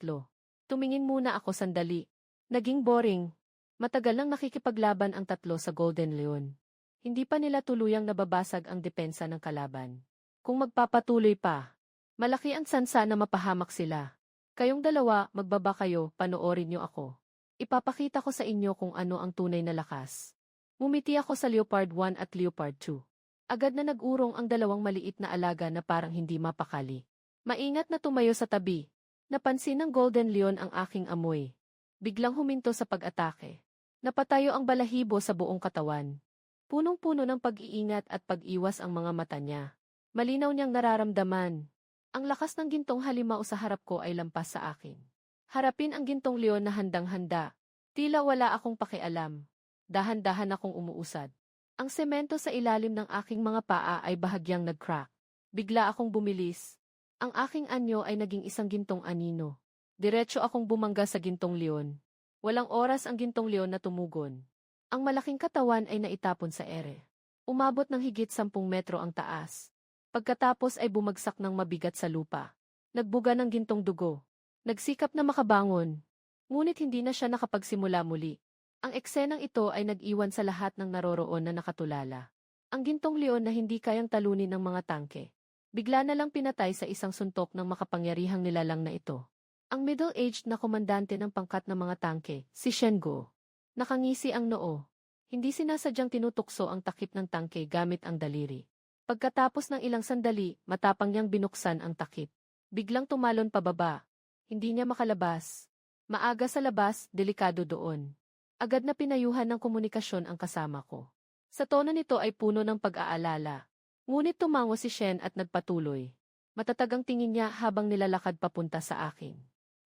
Tumingin muna ako sandali. Naging boring. Matagal nang nakikipaglaban ang 3 sa Golden Leon. Hindi pa nila tuluyang nababasag ang depensa ng kalaban. Kung magpapatuloy pa, malaki ang sansa na mapahamak sila. Kayong 2, magbaba kayo, panoorin niyo ako. Ipapakita ko sa inyo kung ano ang tunay na lakas. Ngumiti ako sa Leopard 1 at Leopard 2. Agad na nag-urong ang 2 maliit na alaga na parang hindi mapakali. Maingat na tumayo sa tabi. Napansin ng Golden Leon ang aking amoy. Biglang huminto sa pag-atake. Napatayo ang balahibo sa buong katawan. Punong-puno ng pag-iingat at pag-iwas ang mga mata niya. Malinaw niyang nararamdaman. Ang lakas ng gintong halimaw sa harap ko ay lampas sa akin. Harapin ang gintong leon na handang-handa. Tila wala akong pakialam. Dahan-dahan akong umuusad. Ang semento sa ilalim ng aking mga paa ay bahagyang nag-crack. Bigla akong bumilis. Ang aking anyo ay naging isang gintong anino. Diretso akong bumangga sa gintong leon. Walang oras ang gintong leon na tumugon. Ang malaking katawan ay naitapon sa ere. Umabot ng higit 10 metro ang taas. Pagkatapos ay bumagsak ng mabigat sa lupa. Nagbuga ng gintong dugo. Nagsikap na makabangon. Ngunit hindi na siya nakapagsimula muli. Ang eksenang ito ay nag-iwan sa lahat ng naroroon na nakatulala. Ang gintong leon na hindi kayang talunin ng mga tangke. Bigla na lang pinatay sa isang suntok ng makapangyarihang nilalang na ito. Ang middle-aged na komandante ng pangkat ng mga tangke, si Shen Go. Nakangisi ang noo. Hindi sinasadyang tinutukso ang takip ng tangke gamit ang daliri. Pagkatapos ng ilang sandali, matapang niyang binuksan ang takip. Biglang tumalon pababa. Hindi niya makalabas. Maaga sa labas, delikado doon. Agad na pinayuhan ng komunikasyon ang kasama ko. Sa tono nito ay puno ng pag-aalala. Ngunit tumango si Shen at nagpatuloy. Matatag ang tingin niya habang nilalakad papunta sa akin.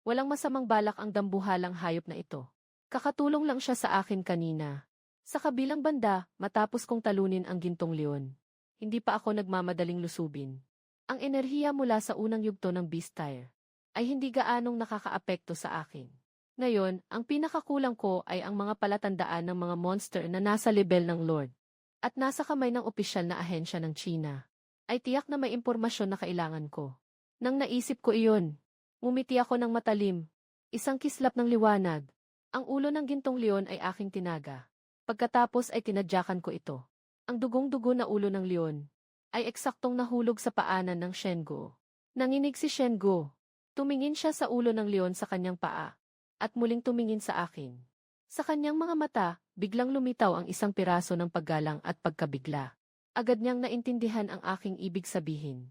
Walang masamang balak ang dambuhalang hayop na ito. Kakatulong lang siya sa akin kanina. Sa kabilang banda, matapos kong talunin ang gintong leon, hindi pa ako nagmamadaling lusubin. Ang enerhiya mula sa unang yugto ng Beast Tire ay hindi gaanong nakakaapekto sa akin. Ngayon, ang pinakakulang ko ay ang mga palatandaan ng mga monster na nasa level ng Lord at nasa kamay ng opisyal na ahensya ng China. Ay tiyak na may impormasyon na kailangan ko. Nang naisip ko iyon, ngumiti ako ng matalim. Isang kislap ng liwanag. Ang ulo ng gintong leon ay aking tinaga. Pagkatapos ay tinadyakan ko ito. Ang dugong-dugo na ulo ng leon ay eksaktong nahulog sa paanan ng Shengo. Nanginig si Shengo. Tumingin siya sa ulo ng leon sa kanyang paa at muling tumingin sa akin. Sa kanyang mga mata, biglang lumitaw ang isang piraso ng paggalang at pagkabigla. Agad niyang naintindihan ang aking ibig sabihin.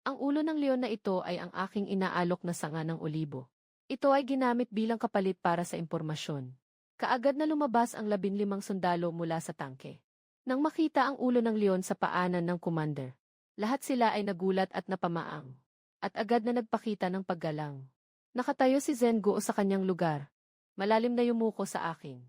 Ang ulo ng leon na ito ay ang aking inaalok na sanga ng olibo. Ito ay ginamit bilang kapalit para sa impormasyon. Kaagad na lumabas ang 15 sundalo mula sa tangke. Nang makita ang ulo ng leon sa paanan ng commander, lahat sila ay nagulat at napamaang. At agad na nagpakita ng paggalang. Nakatayo si Zengo sa kanyang lugar. Malalim na yumuko sa akin.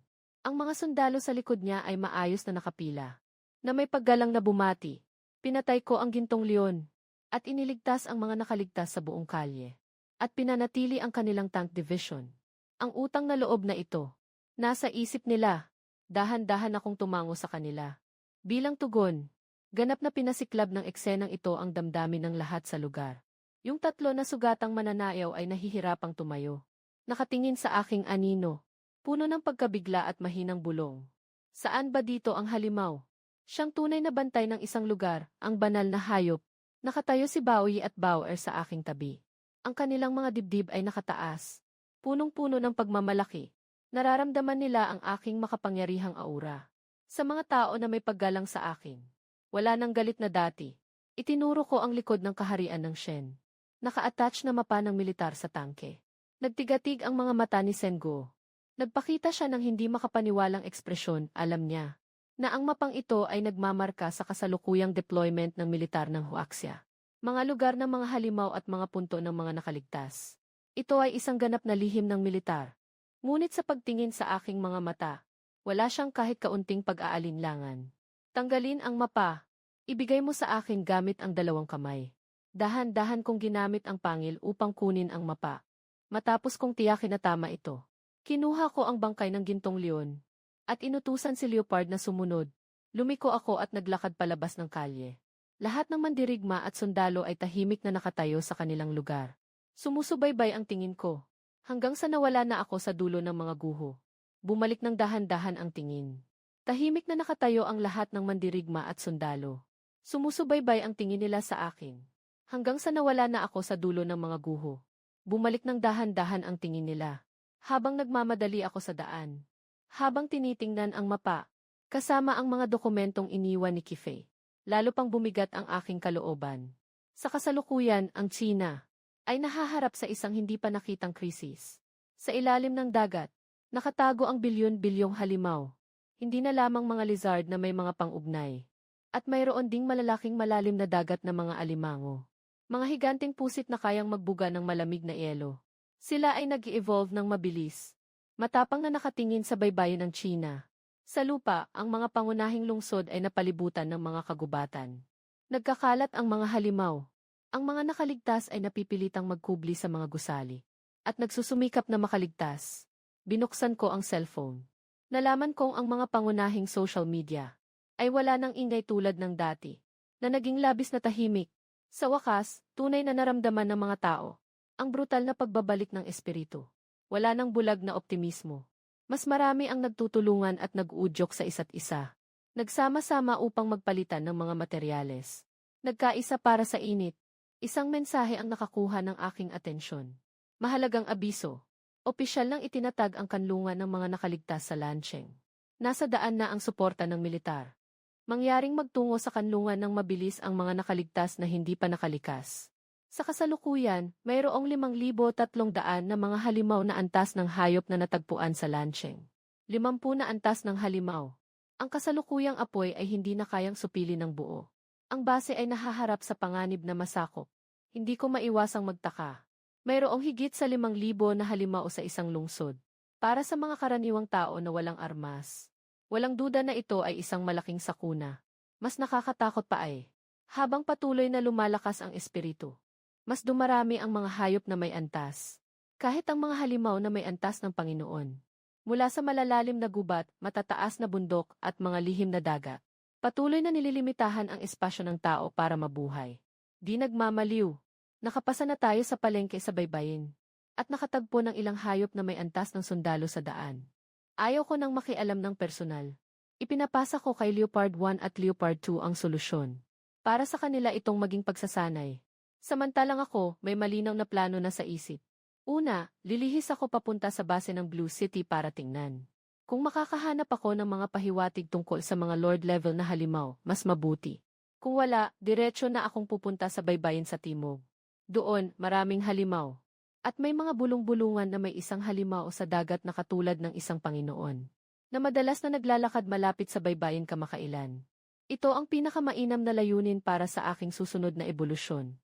Ang mga sundalo sa likod niya ay maayos na nakapila. Na may paggalang na bumati. Pinatay ko ang gintong leon. At iniligtas ang mga nakaligtas sa buong kalye. At pinanatili ang kanilang tank division. Ang utang na loob na ito. Nasa isip nila. Dahan-dahan akong tumango sa kanila. Bilang tugon, ganap na pinasiklab ng eksenang ito ang damdamin ng lahat sa lugar. Yung 3 na sugatang mananayaw ay nahihirapang tumayo. Nakatingin sa aking anino. Puno ng pagkabigla at mahinang bulong. Saan ba dito ang halimaw? Siyang tunay na bantay ng isang lugar, ang banal na hayop. Nakatayo si Baoyi at Baoer sa aking tabi. Ang kanilang mga dibdib ay nakataas. Punong-puno ng pagmamalaki. Nararamdaman nila ang aking makapangyarihang aura. Sa mga tao na may paggalang sa akin, wala nang galit na dati. Itinuro ko ang likod ng kaharian ng Shen. Naka-attach na mapa ng militar sa tangke. Nagtigatig ang mga mata ni Sengo. Nagpakita siya ng hindi makapaniwalang ekspresyon, alam niya na ang mapang ito ay nagmamarka sa kasalukuyang deployment ng militar ng Huaxia. Mga lugar ng mga halimaw at mga punto ng mga nakaligtas. Ito ay isang ganap na lihim ng militar. Ngunit sa pagtingin sa aking mga mata, wala siyang kahit kaunting pag-aalinlangan. Tanggalin ang mapa. Ibigay mo sa akin gamit ang 2 kamay. Dahan-dahan kong ginamit ang pangil upang kunin ang mapa. Matapos kong tiyakin na tama ito, kinuha ko ang bangkay ng gintong leon. At inutusan si Leopard na sumunod. Lumiko ako at naglakad palabas ng kalye. Lahat ng mandirigma at sundalo ay tahimik na nakatayo sa kanilang lugar. Sumusubaybay ang tingin ko. Hanggang sa nawala na ako sa dulo ng mga guho. Bumalik ng dahan-dahan ang tingin. Tahimik na nakatayo ang lahat ng mandirigma at sundalo. Sumusubaybay ang tingin nila sa akin. Hanggang sa nawala na ako sa dulo ng mga guho. Bumalik ng dahan-dahan ang tingin nila. Habang nagmamadali ako sa daan. Habang tinitingnan ang mapa. Kasama ang mga dokumentong iniwan ni Kifei. Lalo pang bumigat ang aking kalooban. Sa kasalukuyan, ang China ay nahaharap sa isang hindi pa nakitang krisis. Sa ilalim ng dagat, nakatago ang bilyon-bilyong halimaw. Hindi na lamang mga lizard na may mga pang-ugnay. At mayroon ding malalaking malalim na dagat na mga alimango. Mga higanting pusit na kayang magbuga ng malamig na yelo. Sila ay nag-i-evolve ng mabilis. Matapang na nakatingin sa baybayin ng China. Sa lupa, ang mga pangunahing lungsod ay napalibutan ng mga kagubatan. Nagkakalat ang mga halimaw. Ang mga nakaligtas ay napipilitang magkubli sa mga gusali. At nagsusumikap na makaligtas. Binuksan ko ang cellphone. Nalaman kong ang mga pangunahing social media ay wala nang ingay tulad ng dati, na naging labis na tahimik. Sa wakas, tunay na naramdaman ng mga tao ang brutal na pagbabalik ng espiritu. Wala nang bulag na optimismo. Mas marami ang nagtutulungan at nag-uudyok sa isa't isa. Nagsama-sama upang magpalitan ng mga materyales. Nagkaisa para sa init. Isang mensahe ang nakakuha ng aking atensyon. Mahalagang abiso. Opisyal nang itinatag ang kanlungan ng mga nakaligtas sa Lancheng. Nasa daan na ang suporta ng militar. Mangyaring magtungo sa kanlungan ng mabilis ang mga nakaligtas na hindi pa nakalikas. Sa kasalukuyan, mayroong 5,300 na mga halimaw na antas ng hayop na natagpuan sa Lancheng. 50 na antas ng halimaw. Ang kasalukuyang apoy ay hindi na kayang supili ng buo. Ang base ay nahaharap sa panganib na masakop. Hindi ko maiwasang magtaka. Mayroong higit sa 5,000 na halimaw sa isang lungsod. Para sa mga karaniwang tao na walang armas. Walang duda na ito ay isang malaking sakuna. Mas nakakatakot pa ay. Habang patuloy na lumalakas ang espiritu. Mas dumarami ang mga hayop na may antas. Kahit ang mga halimaw na may antas ng Panginoon. Mula sa malalalim na gubat, matataas na bundok at mga lihim na dagat. Patuloy na nililimitahan ang espasyo ng tao para mabuhay. Di nagmamaliw. Nakapasa na tayo sa palengke sa baybayin. At nakatagpo ng ilang hayop na may antas ng sundalo sa daan. Ayaw ko nang makialam ng personal. Ipinapasa ko kay Leopard 1 at Leopard 2 ang solusyon. Para sa kanila itong maging pagsasanay. Samantalang ako, may malinaw na plano na sa isip. Una, lilihis ako papunta sa base ng Blue City para tingnan. Kung makakahanap ako ng mga pahiwatig tungkol sa mga Lord level na halimaw, mas mabuti. Kung wala, diretsyo na akong pupunta sa baybayin sa timog. Doon, maraming halimaw. At may mga bulong-bulungan na may isang halimaw sa dagat na katulad ng isang Panginoon. Na madalas na naglalakad malapit sa baybayin kamakailan. Ito ang pinakamainam na layunin para sa aking susunod na ebolusyon.